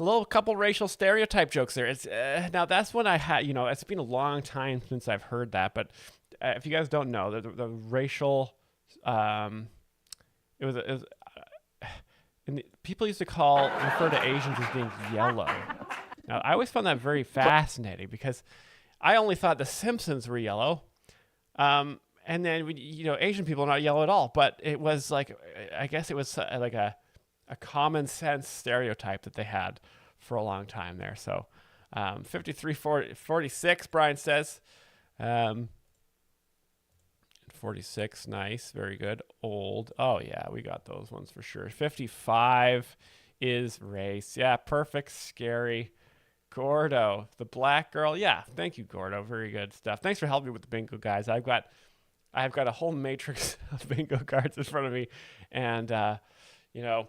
A little couple racial stereotype jokes there. It's now that's when I had, you know, it's been a long time since I've heard that. But if you guys don't know, the racial, people used to refer to Asians as being yellow. Now I always found that very fascinating because I only thought the Simpsons were yellow. And then, you know, Asian people are not yellow at all. But it was like, I guess it was like a common sense stereotype that they had for a long time there. So 53-46, Brian says. 46, nice, very good. Old. Oh, yeah, we got those ones for sure. 55 is race. Yeah, perfect, scary. Gordo, the black girl. Yeah, thank you, Gordo. Very good stuff. Thanks for helping me with the bingo, guys. I've got a whole matrix of bingo cards in front of me, and you know,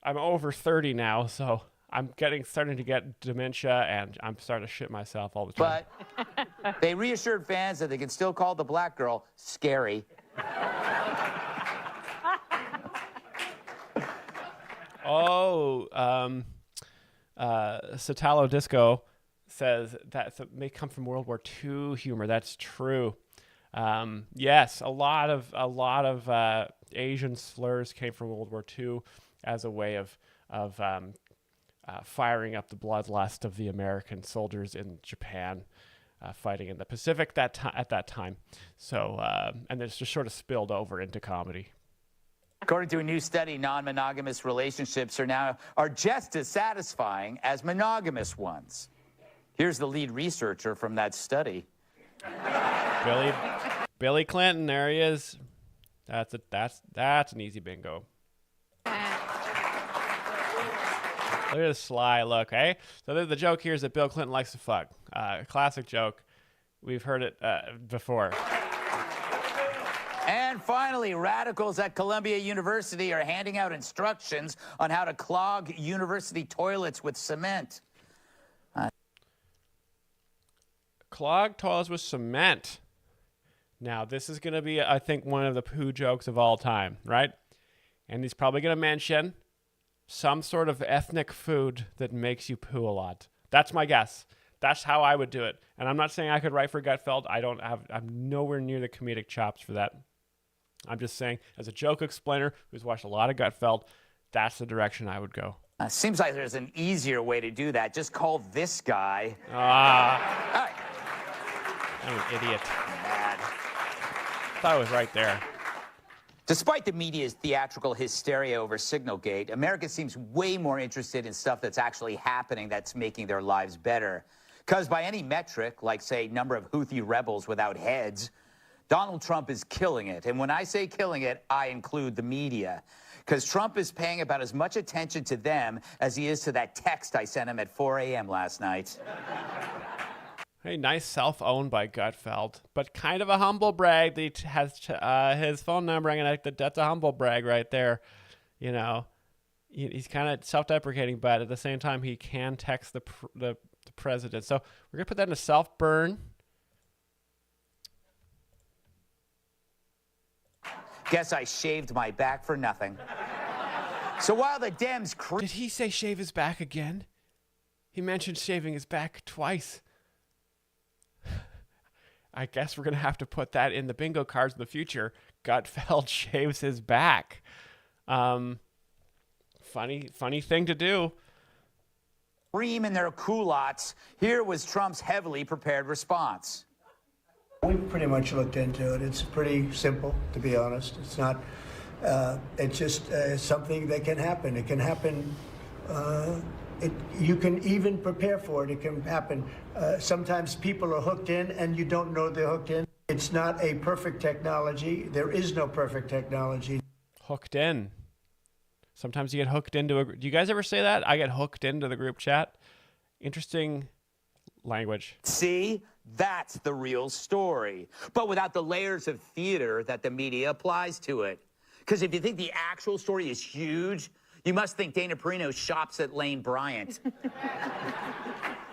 I'm over 30 now, so I'm starting to get dementia, and I'm starting to shit myself all the time. But they reassured fans that they can still call the black girl scary. Satalo Disco says that may come from World War II humor. That's true. Yes, a lot of Asian slurs came from World War II as a way of firing up the bloodlust of the American soldiers in Japan, fighting in the Pacific at that time. So, and it's just sort of spilled over into comedy. According to a new study, non-monogamous relationships are just as satisfying as monogamous ones. Here's the lead researcher from that study. Billy Clinton, there he is. That's an easy bingo. Look at the sly look, eh? So the joke here is that Bill Clinton likes to fuck. Classic joke. We've heard it before. And finally, radicals at Columbia University are handing out instructions on how to clog university toilets with cement. Clog toilets with cement. Now, this is going to be, I think, one of the poo jokes of all time, right? And he's probably going to mention some sort of ethnic food that makes you poo a lot. That's my guess. That's how I would do it. And I'm not saying I could write for Gutfeld. I'm nowhere near the comedic chops for that. I'm just saying, as a joke explainer who's watched a lot of Gutfeld, that's the direction I would go. Seems like there's an easier way to do that. Just call this guy. All right. I'm an idiot. Mad. I thought it was right there. Despite the media's theatrical hysteria over Signalgate, America seems way more interested in stuff that's actually happening that's making their lives better. Because by any metric, like, say, number of Houthi rebels without heads, Donald Trump is killing it. And when I say killing it, I include the media. Because Trump is paying about as much attention to them as he is to that text I sent him at 4 a.m. last night. Hey, nice self-owned by Gutfeld, but kind of a humble brag that he has his phone number. That's a humble brag right there. You know, he's kind of self-deprecating, but at the same time, he can text the president. So we're going to put that in a self-burn. Guess I shaved my back for nothing. So while the Dems... Did he say shave his back again? He mentioned shaving his back twice. I guess we're going to have to put that in the bingo cards in the future. Gutfeld shaves his back. Funny thing to do. Scream in their culottes. Here was Trump's heavily prepared response. We pretty much looked into it. It's pretty simple, to be honest. It's not, it's just something that can happen. It can happen. You can even prepare for it. It can happen. Sometimes people are hooked in and you don't know they're hooked in. It's not a perfect technology. There is no perfect technology. Hooked in. Sometimes you get hooked into do you guys ever say that? I get hooked into the group chat. Interesting language. See? That's the real story. But without the layers of theater that the media applies to it. Because if you think the actual story is huge, you must think Dana Perino shops at Lane Bryant.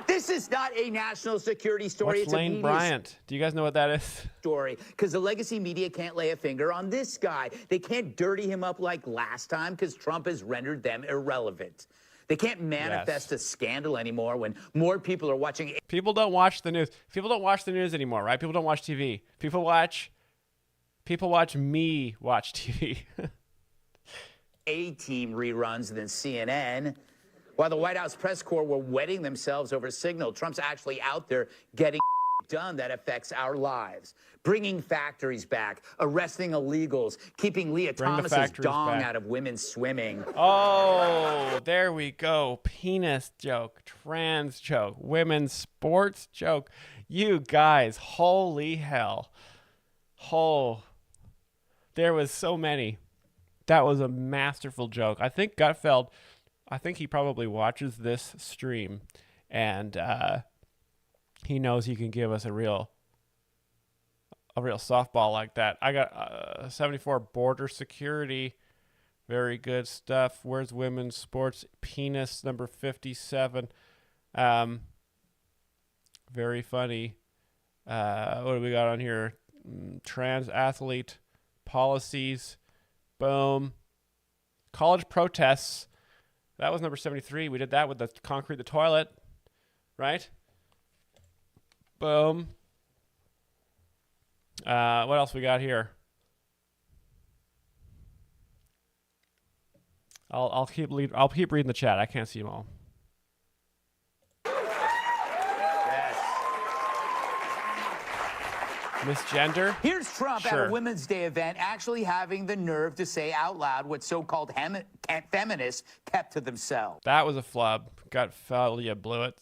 This is not a national security story. What's Lane Bryant? Do you guys know what that is? Story. Because the legacy media can't lay a finger on this guy. They can't dirty him up like last time because Trump has rendered them irrelevant. They can't manifest a scandal anymore when more people are watching. People don't watch the news. People don't watch the news anymore, right? People don't watch TV. People watch me watch TV. A-team reruns than CNN. While the White House press corps were wetting themselves over Signal, Trump's actually out there getting done that affects our lives. Bringing factories back, arresting illegals, keeping Leah Thomas's dong out of women's swimming. Oh, there we go. Penis joke, trans joke, women's sports joke. You guys, holy hell. Oh, there was so many. That was a masterful joke. I think Gutfeld, he probably watches this stream and he knows he can give us a real softball like that. I got 74 border security. Very good stuff. Where's women's sports? Penis number 57. Very funny. What do we got on here? Trans athlete policies. Boom. College protests. That was number 73. We did that with the concrete the toilet. Right? Boom. What else we got here? I'll keep reading the chat. I can't see them all. Misgender? Here's Trump at a Women's Day event actually having the nerve to say out loud what so-called feminists kept to themselves. That was a flub. Gutfeld, you blew it.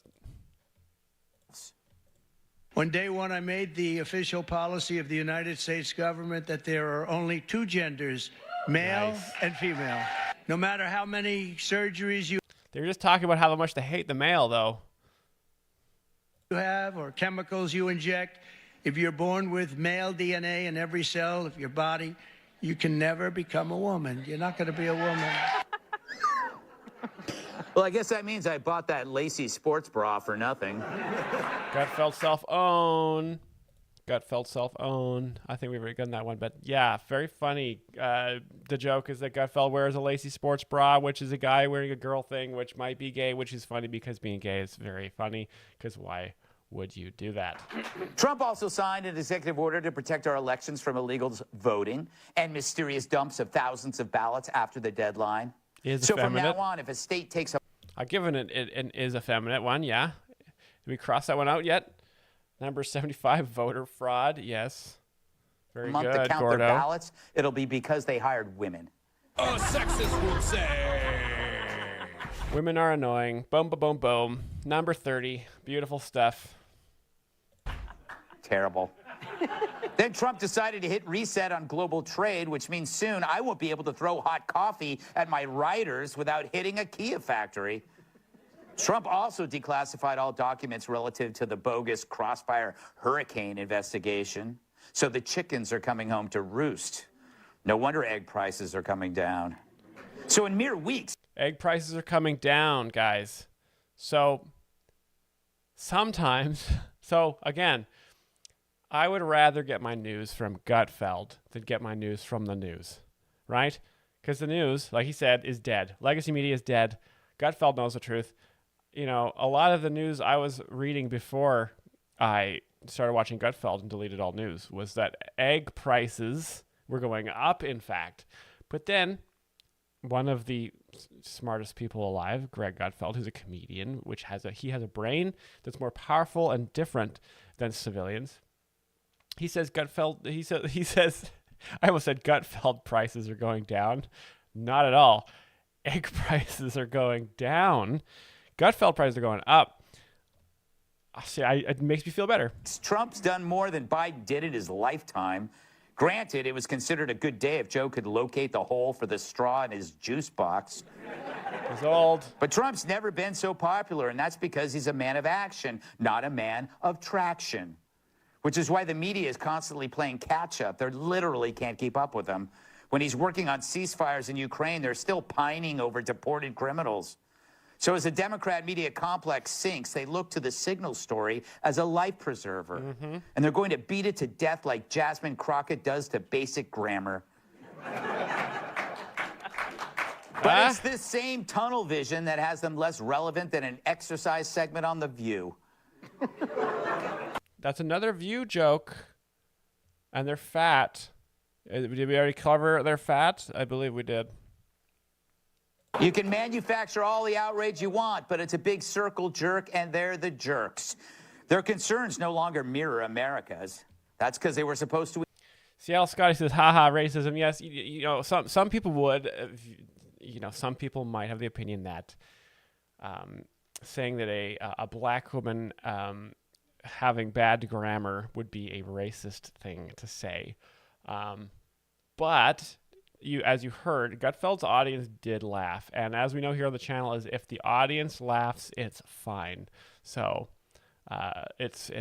On day one, I made the official policy of the United States government that there are only two genders, male and female. No matter how many surgeries you... They're just talking about how much they hate the male, though. You have or chemicals you inject. If you're born with male DNA in every cell of your body, you can never become a woman. You're not going to be a woman. Well, I guess that means I bought that lacy sports bra for nothing. Gutfeld self-own. Gutfeld self-own. I think we've already done that one, but yeah, very funny. The joke is that Gutfeld wears a lacy sports bra, which is a guy wearing a girl thing, which might be gay, which is funny because being gay is very funny, because why would you do that? Trump also signed an executive order to protect our elections from illegal voting and mysterious dumps of thousands of ballots after the deadline. So from now on, if a state takes a... I've given it an is effeminate one, yeah. Did we cross that one out yet? Number 75, voter fraud, yes. Very month good, to count Gordo. their ballots, it'll be because they hired women. A sexist would say. Women are annoying. Boom, boom, boom, boom. Number 30, beautiful stuff. Terrible. Then Trump decided to hit reset on global trade, which means soon I won't be able to throw hot coffee at my riders without hitting a Kia factory. Trump also declassified all documents relative to the bogus Crossfire hurricane investigation. So the chickens are coming home to roost. No wonder egg prices are coming down. So in mere weeks... Egg prices are coming down, guys. So sometimes... So, again... I would rather get my news from Gutfeld than get my news from the news, right? Because the news, like he said, is dead. Legacy media is dead. Gutfeld knows the truth. You know, a lot of the news I was reading before I started watching Gutfeld and deleted all news was that egg prices were going up, in fact. But then one of the smartest people alive, Greg Gutfeld, who's a comedian, which he has a brain that's more powerful and different than civilians. He says he says I almost said Gutfeld prices are going down. Not at all. Egg prices are going down. Gutfeld prices are going up. See, it makes me feel better. Trump's done more than Biden did in his lifetime. Granted, it was considered a good day if Joe could locate the hole for the straw in his juice box. He's old. But Trump's never been so popular, and that's because he's a man of action, not a man of traction. Which is why the media is constantly playing catch-up. They literally can't keep up with him. When he's working on ceasefires in Ukraine, they're still pining over deported criminals. So as the Democrat media complex sinks, they look to the Signal story as a life preserver. Mm-hmm. And they're going to beat it to death like Jasmine Crockett does to basic grammar. But it's this same tunnel vision that has them less relevant than an exercise segment on The View. That's another View joke. And they're fat. Did we already cover they're fat? I believe we did. You can manufacture all the outrage you want, but it's a big circle jerk, and they're the jerks. Their concerns no longer mirror America's. That's because they were supposed to... Seattle Scotty says, haha, racism. Yes, you know, some people would. You know, some people might have the opinion that saying that a black woman... having bad grammar would be a racist thing to say. But as you heard, Gutfeld's audience did laugh. And as we know here on the channel, is if the audience laughs, it's fine. So it's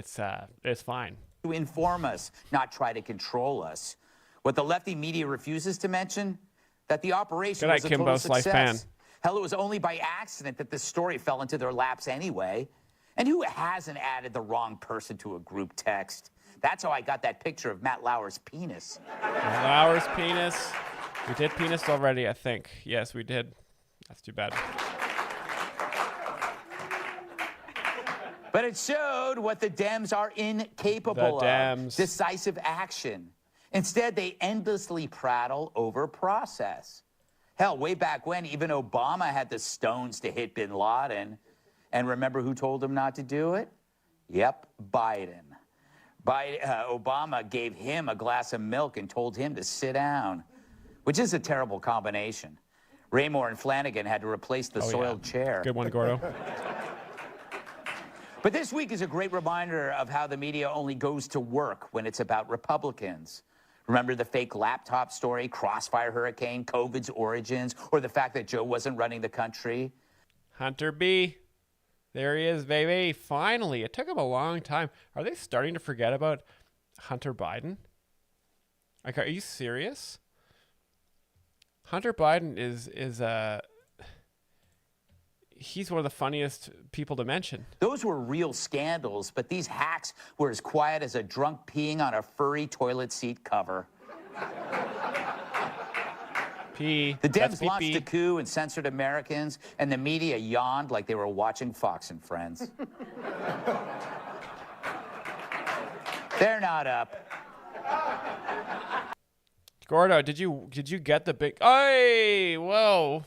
fine. To inform us, not try to control us. What the lefty media refuses to mention, that the operation was a total success. Hell, it was only by accident that this story fell into their laps anyway. And who hasn't added the wrong person to a group text? That's how I got that picture of Matt Lauer's penis. Matt Lauer's penis. We did penis already, I think. Yes, we did. That's too bad. But it showed what the Dems are incapable of. Decisive action. Instead, they endlessly prattle over process. Hell, way back when, even Obama had the stones to hit bin Laden. And remember who told him not to do it? Yep, Biden. Obama gave him a glass of milk and told him to sit down, which is a terrible combination. Raymore and Flanagan had to replace the soiled chair. Good one, Gordo. But this week is a great reminder of how the media only goes to work when it's about Republicans. Remember the fake laptop story, Crossfire hurricane, COVID's origins, or the fact that Joe wasn't running the country? Hunter B. There he is, baby. Finally. It took him a long time. Are they starting to forget about Hunter Biden? Like, are you serious? Hunter Biden is he's one of the funniest people to mention. Those were real scandals, but these hacks were as quiet as a drunk peeing on a furry toilet seat cover. P. The That's Dems launched PP. a coup and censored Americans, and the media yawned like they were watching Fox and Friends. They're not up. Gordo, did you get the big? Hey, whoa!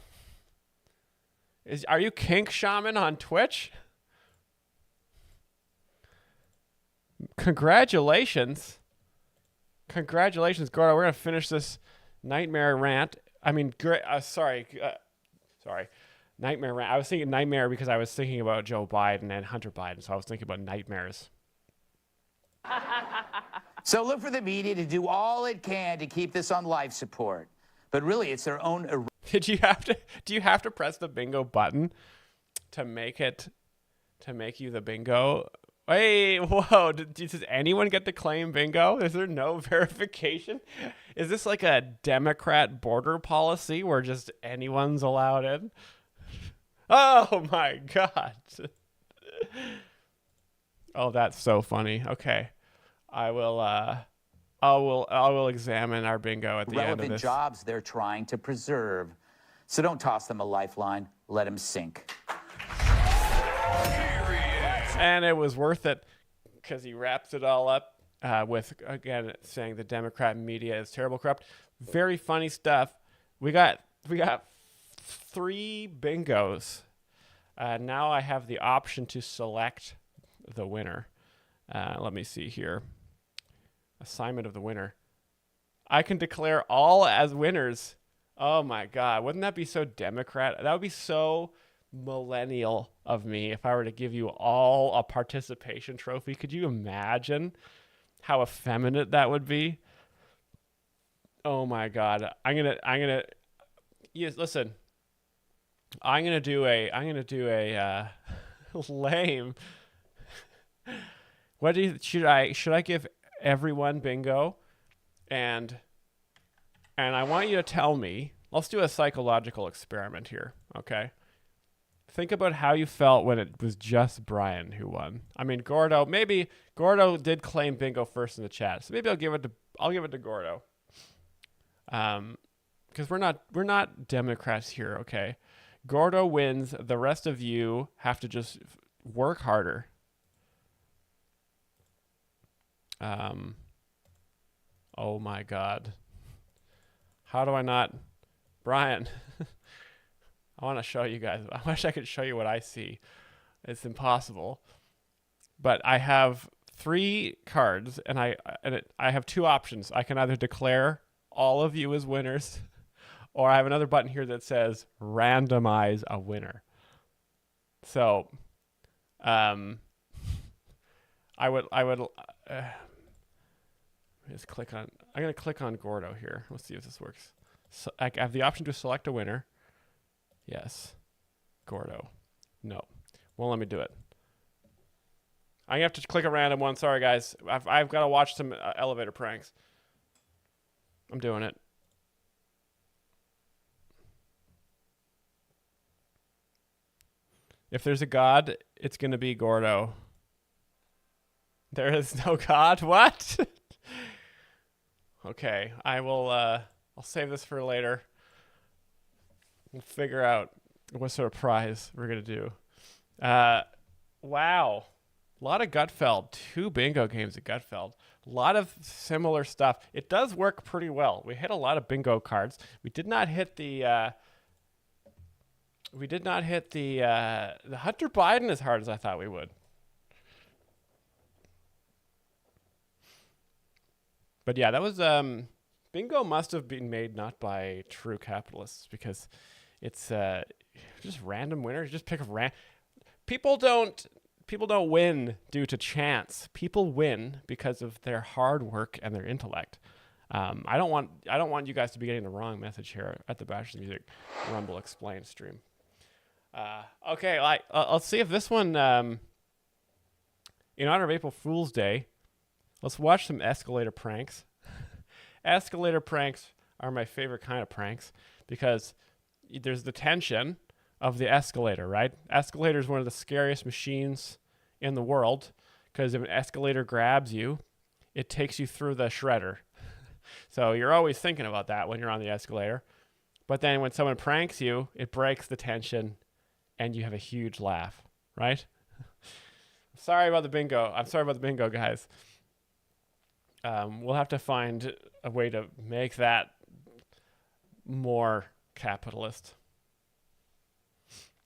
Are you Kink Shaman on Twitch? Congratulations, Gordo. We're gonna finish this nightmare rant. I mean, sorry, nightmare rant. I was thinking nightmare because I was thinking about Joe Biden and Hunter Biden, so I was thinking about nightmares. So look for the media to do all it can to keep this on life support. But really, it's their own... Do you have to press the bingo button to make you the bingo? Hey, whoa, does anyone get to claim bingo? Is there no verification? Is this like a Democrat border policy where just anyone's allowed in? Oh my God. Oh, that's so funny. Okay. I will examine our bingo at the end of relevant this. jobs they're trying to preserve. So don't toss them a lifeline. Let them sink. And it was worth it because he wraps it all up with, again, saying the Democrat media is terrible, corrupt. Very funny stuff. We got 3 bingos. Now I have the option to select the winner. Let me see here. Assignment of the winner. I can declare all as winners. Oh my God. Wouldn't that be so Democrat? That would be so millennial of me if I were to give you all a participation trophy. Could you imagine how effeminate that would be? Oh my God. Yes, listen. I'm going to do a lame. What do you, should I give everyone bingo? And I want you to tell me, let's do a psychological experiment here, okay? Think about how you felt when it was just Brian who won. I mean, Gordo did claim bingo first in the chat, so maybe I'll give it to Gordo. Because we're not Democrats here, okay? Gordo wins. The rest of you have to just work harder. Oh my God. How do I not? Brian, I want to show you guys. I wish I could show you what I see. It's impossible. But I have 3 cards, and I have 2 options. I can either declare all of you as winners, or I have another button here that says randomize a winner. So, I would just click on. I'm gonna click on Gordo here. Let's see if this works. So I have the option to select a winner. Yes, Gordo. No, won't let me do it. I have to click a random one. Sorry, guys. I've got to watch some elevator pranks. I'm doing it. If there's a God, it's gonna be Gordo. There is no God. What? Okay, I will. I'll save this for later. We'll figure out what sort of prize we're gonna do. Wow, a lot of Gutfeld. 2 bingo games at Gutfeld. A lot of similar stuff. It does work pretty well. We hit a lot of bingo cards. We did not hit the. The Hunter Biden as hard as I thought we would. But yeah, that was bingo must have been made not by true capitalists, because it's just random winners. Just pick a people don't win due to chance. People win because of their hard work and their intellect. I don't want you guys to be getting the wrong message here at the Bachelors Music Rumble Explain stream. Okay, let's see if this one, in honor of April Fool's Day, let's watch some escalator pranks. Escalator pranks are my favorite kind of pranks because there's the tension of the escalator, right? Escalator is one of the scariest machines in the world because if an escalator grabs you, it takes you through the shredder. So you're always thinking about that when you're on the escalator. But then when someone pranks you, it breaks the tension and you have a huge laugh, right? Sorry about the bingo. I'm sorry about the bingo, guys. We'll have to find a way to make that more capitalist.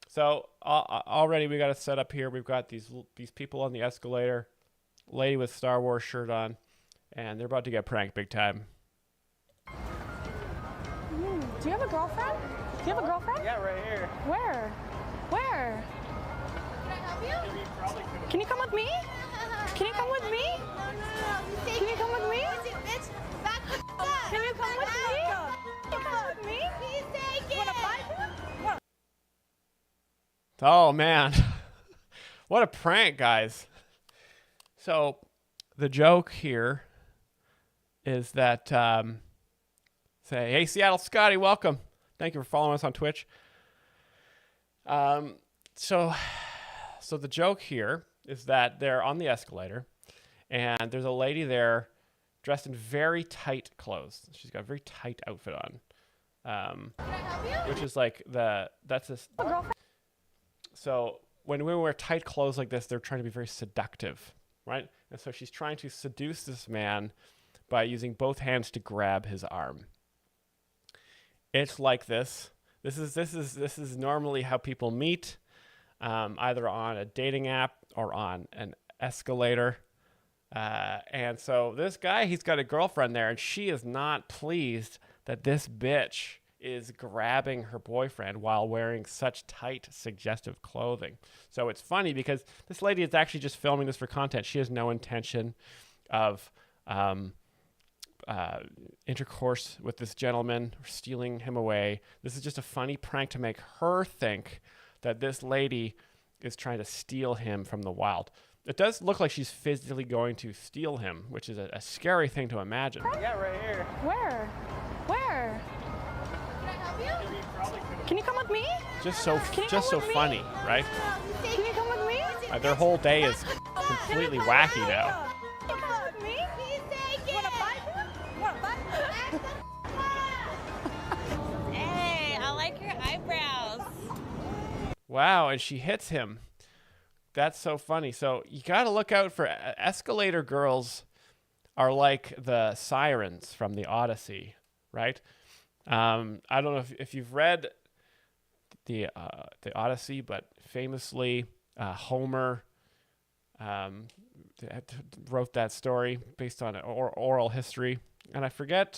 So already we got a setup here. We've got these people on the escalator, lady with Star Wars shirt on, and they're about to get pranked big time. Do you have a girlfriend? Do you have a girlfriend? Yeah, right here. Where? Where? Can I help you? Can you come with me? Can you come with me? No. Can you come with me? Bitch, back the up. Can you come with me? Can you come with me? Please take it. Wanna fight? Oh, man. What a prank, guys. So the joke here is that, say, hey, Seattle Scotty, welcome. Thank you for following us on Twitch. So the joke here is that they're on the escalator, and there's a lady there dressed in very tight clothes. She's got a very tight outfit on, which is like so when women wear tight clothes like this, they're trying to be very seductive, right? And so she's trying to seduce this man by using both hands to grab his arm. It's like this. This is normally how people meet, either on a dating app or on an escalator. And so this guy, he's got a girlfriend there, and she is not pleased that this bitch is grabbing her boyfriend while wearing such tight, suggestive clothing. So it's funny because this lady is actually just filming this for content. She has no intention of intercourse with this gentleman or stealing him away. This is just a funny prank to make her think that this lady is trying to steal him from the wild. It does look like she's physically going to steal him, which is a scary thing to imagine. Yeah, right here. Where? Where? Can I help you? Can you come with me? Just so funny, right? Can you come with me? Their whole day is completely wacky now. Can you come with me? Please take it. Wanna fight? Hey, I like your eyebrows. Wow, and she hits him. That's so funny. So you got to look out for escalator girls are like the sirens from the Odyssey, right? I don't know if you've read the Odyssey, but famously Homer wrote that story based on oral history, and I forget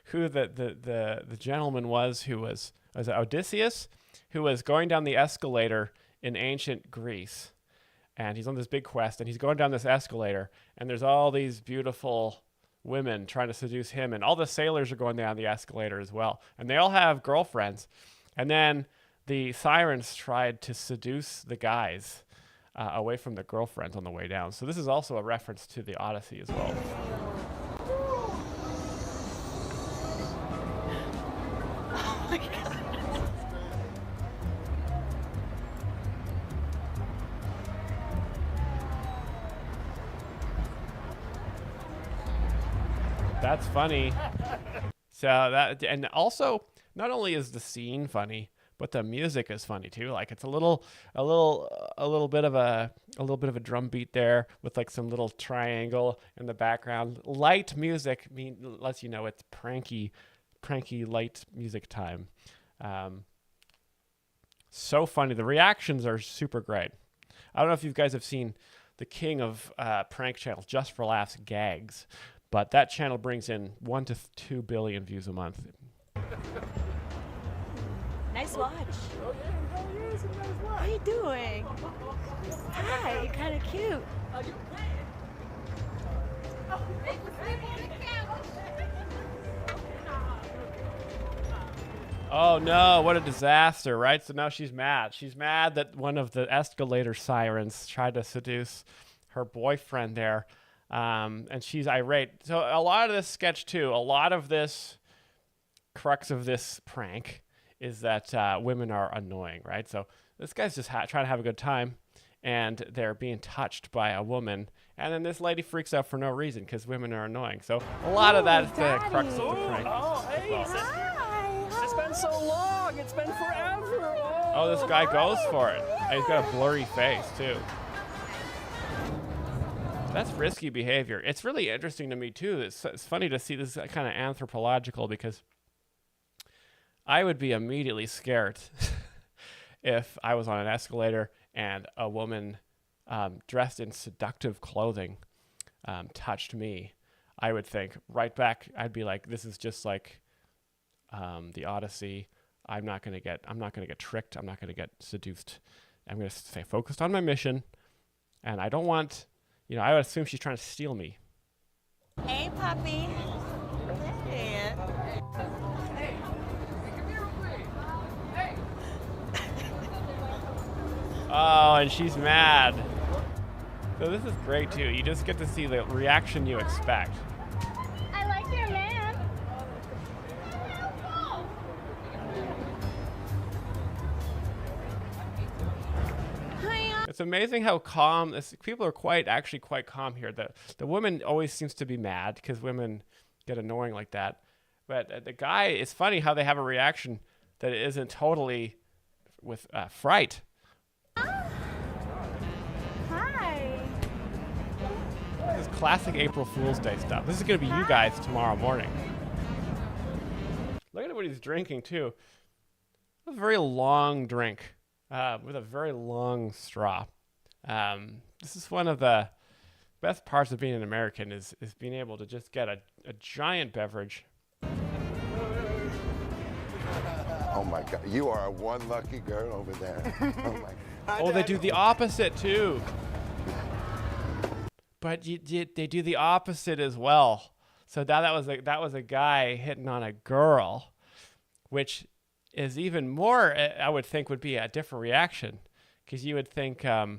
who the gentleman was who was it Odysseus, who was going down the escalator in ancient Greece, and he's on this big quest, and he's going down this escalator, and there's all these beautiful women trying to seduce him, and all the sailors are going down the escalator as well, and they all have girlfriends, and then the sirens tried to seduce the guys away from their girlfriends on the way down. So this is also a reference to the Odyssey as well. Oh my God. That's funny. So that, and also not only is the scene funny, but the music is funny too. Like it's a little bit of a drum beat there with like some little triangle in the background. Light music lets you know it's pranky light music time. So funny. The reactions are super great. I don't know if you guys have seen the king of prank channels, Just for Laughs gags, but that channel brings in 1 to 2 billion views a month. Nice watch. Oh, yeah, it's a nice watch. How you doing? Hi, you're kind of cute. Oh, you're Oh no, what a disaster, right? So now she's mad. She's mad that one of the escalator sirens tried to seduce her boyfriend there. And she's irate. So a lot of this sketch too, a lot of this crux of this prank is that women are annoying, right? So this guy's just trying to have a good time, and they're being touched by a woman. And then this lady freaks out for no reason because women are annoying. So a lot of that is the crux of the prank. Oh, hey, sister. It's been so long. It's been forever. Oh, this guy goes for it. He's got a blurry face, too. That's risky behavior. It's really interesting to me, too. It's funny to see this kind of anthropological because I would be immediately scared if I was on an escalator and a woman dressed in seductive clothing touched me. I would think right back, I'd be like, this is just like the Odyssey. I'm not gonna get tricked. I'm not gonna get seduced. I'm gonna stay focused on my mission, and I don't want, I would assume she's trying to steal me. Hey, puppy. Hey. Oh, and she's mad. So this is great too. You just get to see the reaction you expect. I like your man. It's amazing how calm people are actually quite calm here. The woman always seems to be mad because women get annoying like that. But the guy, it's funny how they have a reaction that isn't totally with fright. Hi. This is classic April Fool's Day stuff. This is going to be you guys tomorrow morning. Look at what he's drinking too. A very long drink. With a very long straw. This is one of the best parts of being an American is being able to just get a giant beverage. Oh my God, you are one lucky girl over there. Oh my God. Oh, they do the opposite too. But they do the opposite as well. So that was a guy hitting on a girl, which is even more, I would think, would be a different reaction, because you would think, a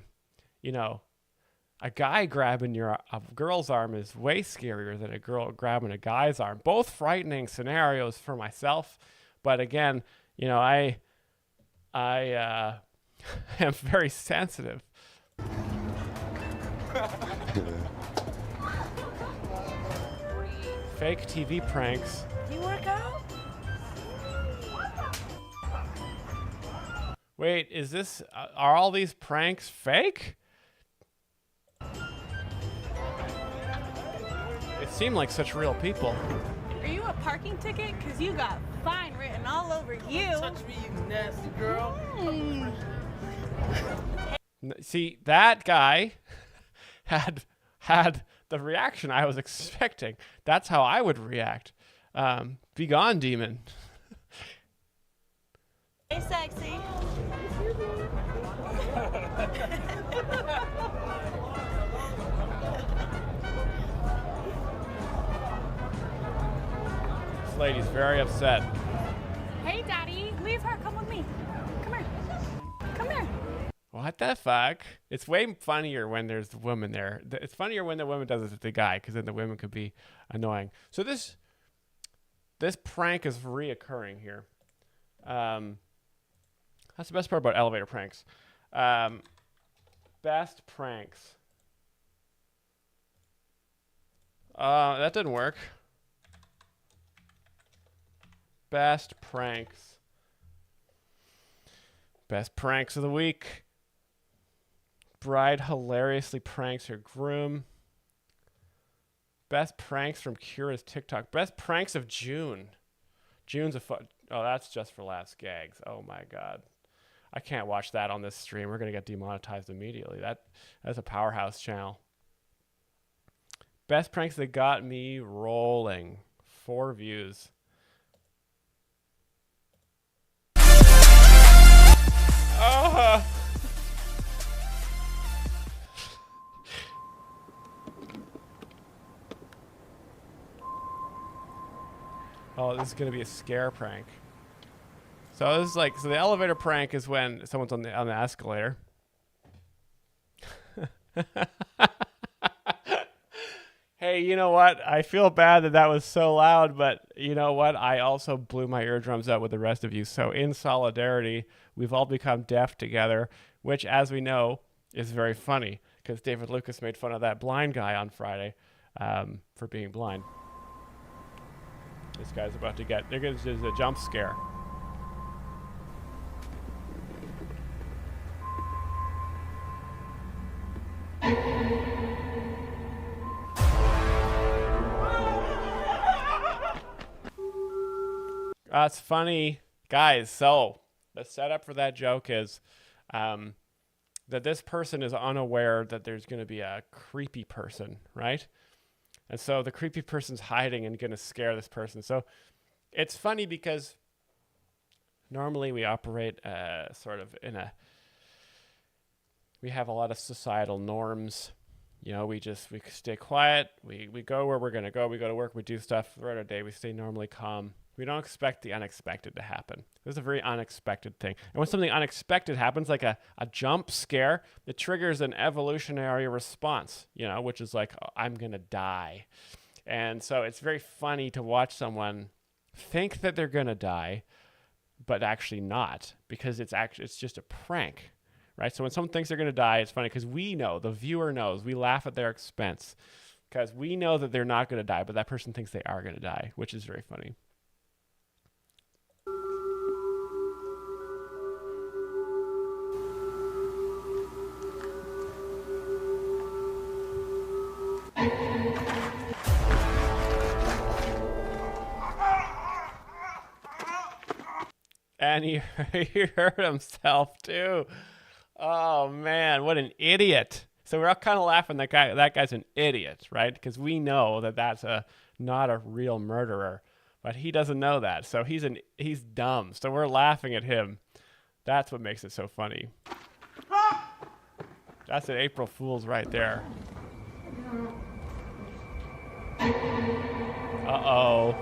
guy grabbing a girl's arm is way scarier than a girl grabbing a guy's arm. Both frightening scenarios for myself, but again, I am very sensitive. Fake TV pranks. Do you work out? Wait, are all these pranks fake? It seemed like such real people. Are you a parking ticket? Because you got fine written all over you. Touch me, you nasty girl. See, that guy had the reaction I was expecting. That's how I would react. Be gone, demon. Hey, sexy. This lady's very upset. Hey, Daddy. Leave her. Come with me. Come here. Come here. What the fuck? It's way funnier when there's the woman there. It's funnier when the woman does it to the guy, because then the women could be annoying. So this prank is reoccurring here. That's the best part about elevator pranks. Best pranks. That didn't work. Best pranks. Best pranks of the week. Bride hilariously pranks her groom. Best pranks from Kira's TikTok. Best pranks of June. June's a fun. Oh, that's just for laughs gags. Oh my God. I can't watch that on this stream. We're going to get demonetized immediately. That's a powerhouse channel. Best pranks that got me rolling. 4 views. Oh. Oh, this is going to be a scare prank. So this is like, so the elevator prank is when someone's on the escalator. Hey, you know what? I feel bad that was so loud, but you know what? I also blew my eardrums out with the rest of you. So in solidarity, we've all become deaf together, which, as we know, is very funny because David Lucas made fun of that blind guy on Friday for being blind. This guy's about to get, there's a jump scare. That's funny, guys. So the setup for that joke is that this person is unaware that there's going to be a creepy person, right? And so the creepy person's hiding and going to scare this person. So it's funny because normally we operate sort of in a, we have a lot of societal norms. You know, we stay quiet. We go where we're going to go. We go to work. We do stuff throughout our day. We stay normally calm. We don't expect the unexpected to happen. This is a very unexpected thing. And when something unexpected happens, like a jump scare, it triggers an evolutionary response, you know, which is like, oh, I'm going to die. And so it's very funny to watch someone think that they're going to die, but actually not, because it's just a prank, right? So when someone thinks they're going to die, it's funny because we know, the viewer knows, we laugh at their expense because we know that they're not going to die, but that person thinks they are going to die, which is very funny. And he hurt himself too. Oh man, what an idiot! So we're all kind of laughing. That guy's an idiot, right? Because we know that that's not a real murderer, but he doesn't know that. So he's dumb. So we're laughing at him. That's what makes it so funny. That's an April Fool's right there. Uh-oh.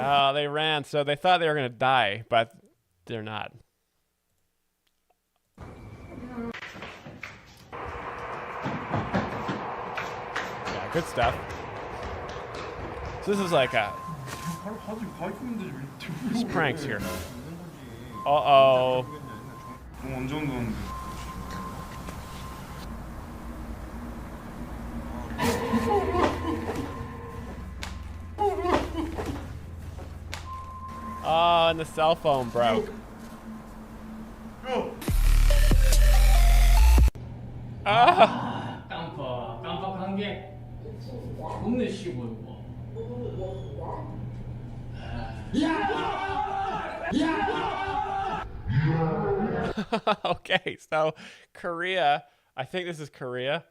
Oh, they ran. So they thought they were going to die, but they're not. Yeah, good stuff. So this is like these pranks here. Uh-oh. Oh, and the cell phone broke. Ah! 깜빡한 게 겁내 쉬워 Okay, so Korea, I think this is Korea.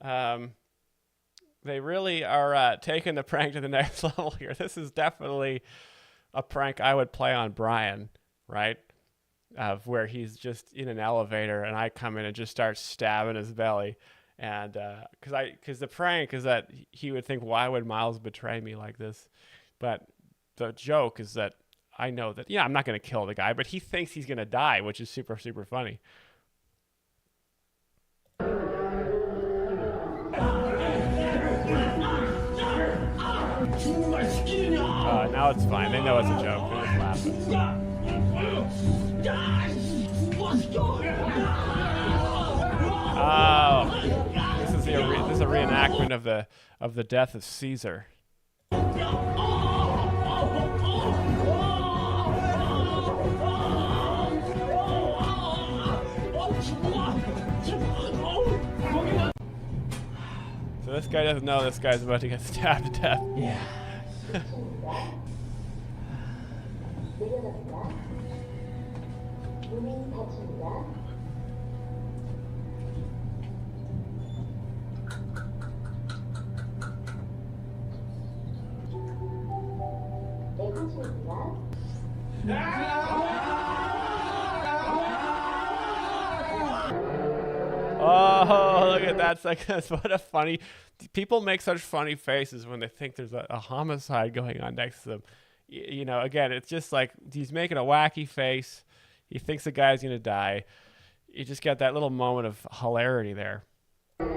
They really are taking the prank to the next level here. This is definitely a prank I would play on Brian, right? Where he's just in an elevator and I come in and just start stabbing his belly. And because the prank is that he would think, why would Myles betray me like this? But the joke is that I know that, yeah, I'm not going to kill the guy, but he thinks he's going to die, which is super, super funny. Now it's fine. They know it's a joke. They're just laughing. Oh, this is a reenactment of the death of Caesar. So this guy doesn't know this guy's about to get stabbed to death. Yeah. Oh, look at that. It's like, that's what a funny. People make such funny faces when they think there's a homicide going on next to them. You know, again, it's just like he's making a wacky face. He thinks the guy's gonna die. You just get that little moment of hilarity there. Great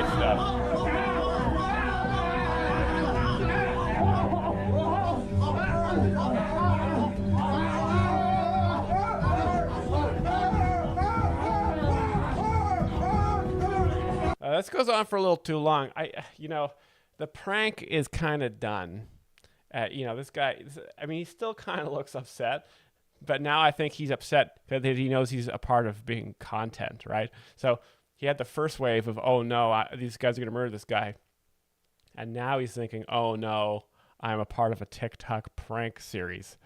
stuff. This goes on for a little too long. The prank is kind of done. This guy, I mean, he still kind of looks upset, but now I think he's upset because he knows he's a part of being content, right? So he had the first wave of, oh no, these guys are going to murder this guy. And now he's thinking, oh no, I'm a part of a TikTok prank series.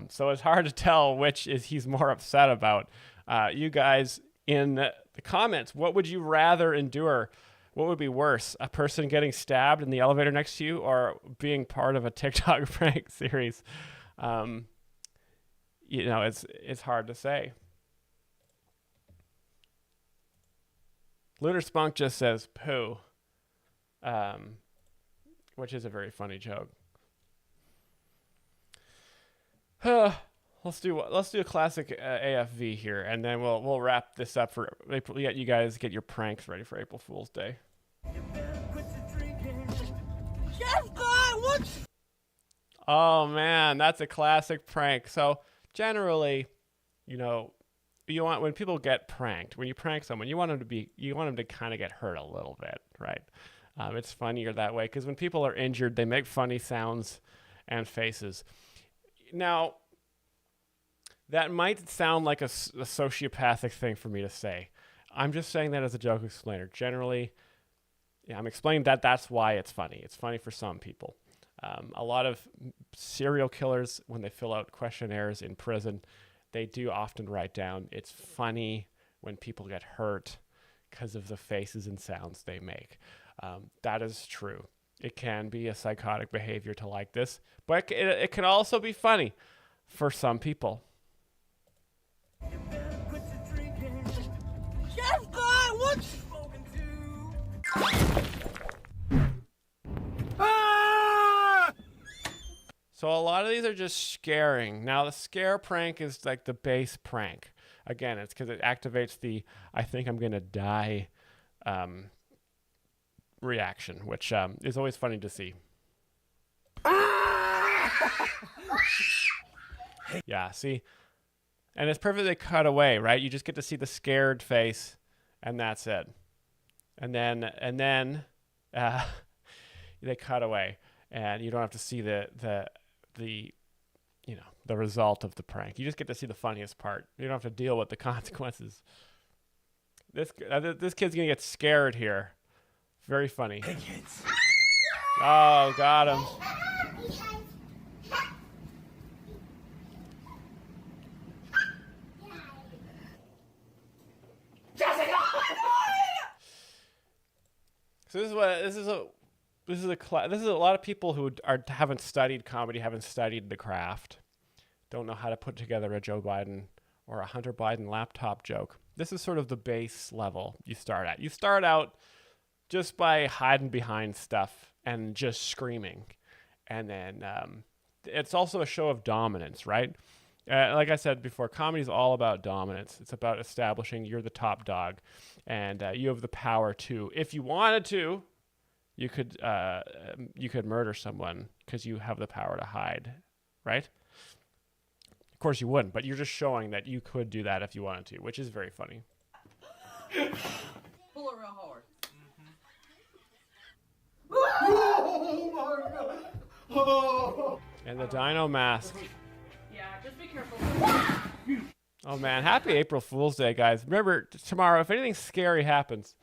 So it's hard to tell which is he's more upset about. You guys in the comments, what would you rather endure? What would be worse, a person getting stabbed in the elevator next to you or being part of a TikTok prank series? It's hard to say. Lunar Spunk just says poo, which is a very funny joke. Let's do a classic AFV here, and then we'll wrap this up for April. Yeah, you guys get your pranks ready for April Fool's Day. Oh man, that's a classic prank. So generally, you want, when people get pranked, when you prank someone, you want them to kind of get hurt a little bit, right? It's funnier that way because when people are injured, they make funny sounds and faces. Now, that might sound like a sociopathic thing for me to say. I'm just saying that as a joke explainer. Generally, I'm explaining that that's why it's funny. It's funny for some people. A lot of serial killers, when they fill out questionnaires in prison, they do often write down, it's funny when people get hurt because of the faces and sounds they make. That is true. It can be a psychotic behavior to like this, but it can also be funny for some people. So a lot of these are just scaring. Now the scare prank is like the base prank. Again, it's because it activates the I think I'm gonna die reaction, which is always funny to see. Yeah, see? And it's perfectly cut away, right? You just get to see the scared face, and that's it. And then they cut away, and you don't have to see the result of the prank. You just get to see the funniest part. You don't have to deal with the consequences. This kid's gonna get scared here. Very funny. Hey, kids. Oh, got him. So this is a lot of people who haven't studied comedy, haven't studied the craft, don't know how to put together a Joe Biden or a Hunter Biden laptop joke. This is sort of the base level you start at. You start out just by hiding behind stuff and just screaming, and then it's also a show of dominance, right? Like I said before, comedy is all about dominance. It's about establishing you're the top dog, and you have the power to, if you wanted to, you could murder someone because you have the power to hide, right? Of course you wouldn't, but you're just showing that you could do that if you wanted to, which is very funny. Pull it real hard. Oh my god! Oh. And the dino mask. Yeah, just be careful. Oh man, happy April Fool's Day, guys. Remember, tomorrow, if anything scary happens,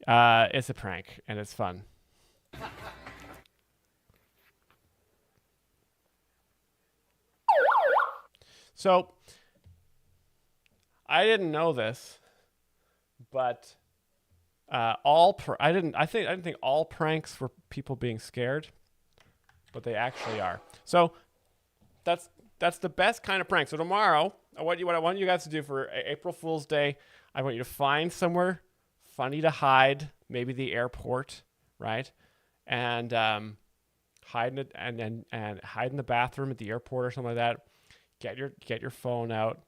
it's a prank, and it's fun. So, I didn't know this, but I didn't think all pranks were people being scared, but they actually are. So, that's the best kind of prank. So tomorrow, what I want you guys to do for April Fool's Day, I want you to find somewhere funny to hide, maybe the airport, right? And hide in it, and hide in the bathroom at the airport or something like that. Get your phone out,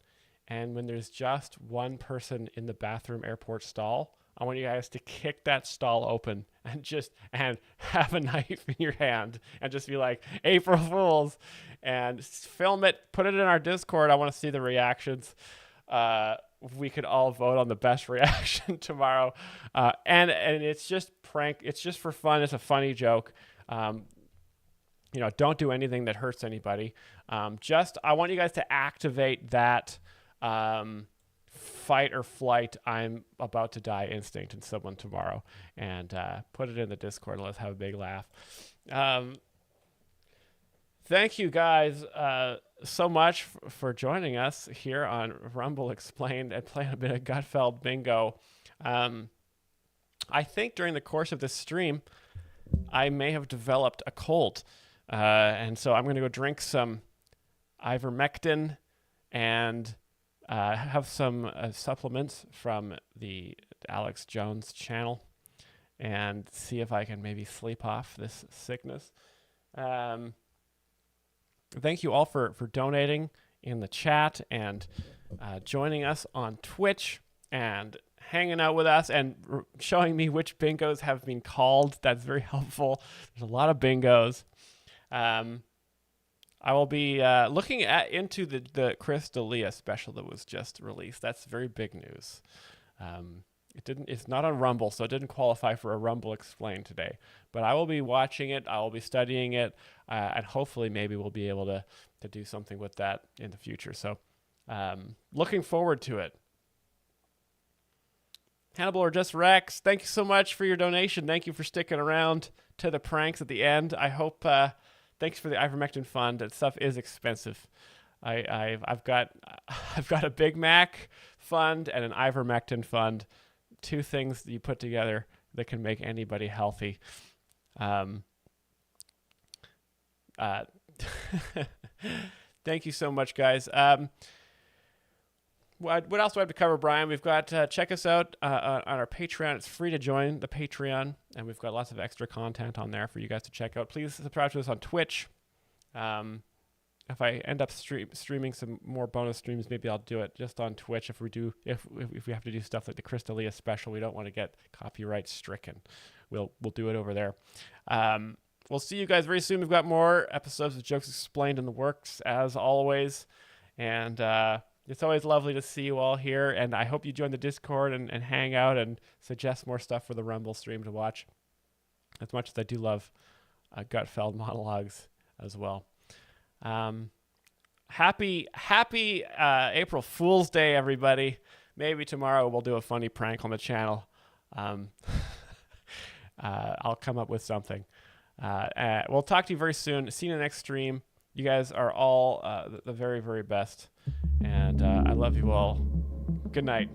and when there's just one person in the bathroom airport stall, I want you guys to kick that stall open and have a knife in your hand and just be like, April Fools, and film it, put it in our Discord. I want to see the reactions. We could all vote on the best reaction tomorrow. And it's just prank. It's just for fun. It's a funny joke. Don't do anything that hurts anybody. I want you guys to activate that fight or flight, I'm about to die instinct in someone tomorrow, and put it in the Discord and let's have a big laugh. Thank you guys so much for joining us here on Rumble Explained and playing a bit of Gutfeld Bingo. I think during the course of this stream, I may have developed a cold. And so I'm going to go drink some ivermectin and have some supplements from the Alex Jones channel and see if I can maybe sleep off this sickness. Thank you all for donating in the chat and joining us on Twitch and hanging out with us and showing me which bingos have been called. That's very helpful. There's a lot of bingos. I will be looking into the Chris D'Elia special that was just released. That's very big news. It's not on Rumble, so it didn't qualify for a Rumble Explained today. But I will be watching it. I will be studying it, and hopefully maybe we'll be able to do something with that in the future. So looking forward to it. Hannibal or Just Rex, thank you so much for your donation. Thank you for sticking around to the pranks at the end. I hope. Thanks for the ivermectin fund. That stuff is expensive. I've got a Big Mac fund and an ivermectin fund. Two things that you put together that can make anybody healthy. Thank you so much, guys. What else do I have to cover, Brian? We've got check us out on our Patreon. It's free to join the Patreon, and we've got lots of extra content on there for you guys to check out. Please subscribe to us on Twitch. If I end up streaming some more bonus streams, maybe I'll do it just on Twitch. If we have to do stuff like the Chris D'Elia special, we don't want to get copyright stricken. We'll do it over there. We'll see you guys very soon. We've got more episodes of Jokes Explained in the works, as always, and it's always lovely to see you all here, and I hope you join the Discord and hang out and suggest more stuff for the Rumble stream to watch, as much as I do love Gutfeld monologues as well. Happy April Fool's Day, everybody. Maybe tomorrow we'll do a funny prank on the channel. I'll come up with something. We'll talk to you very soon. See you in the next stream. You guys are all the very, very best. And I love you all. Good night.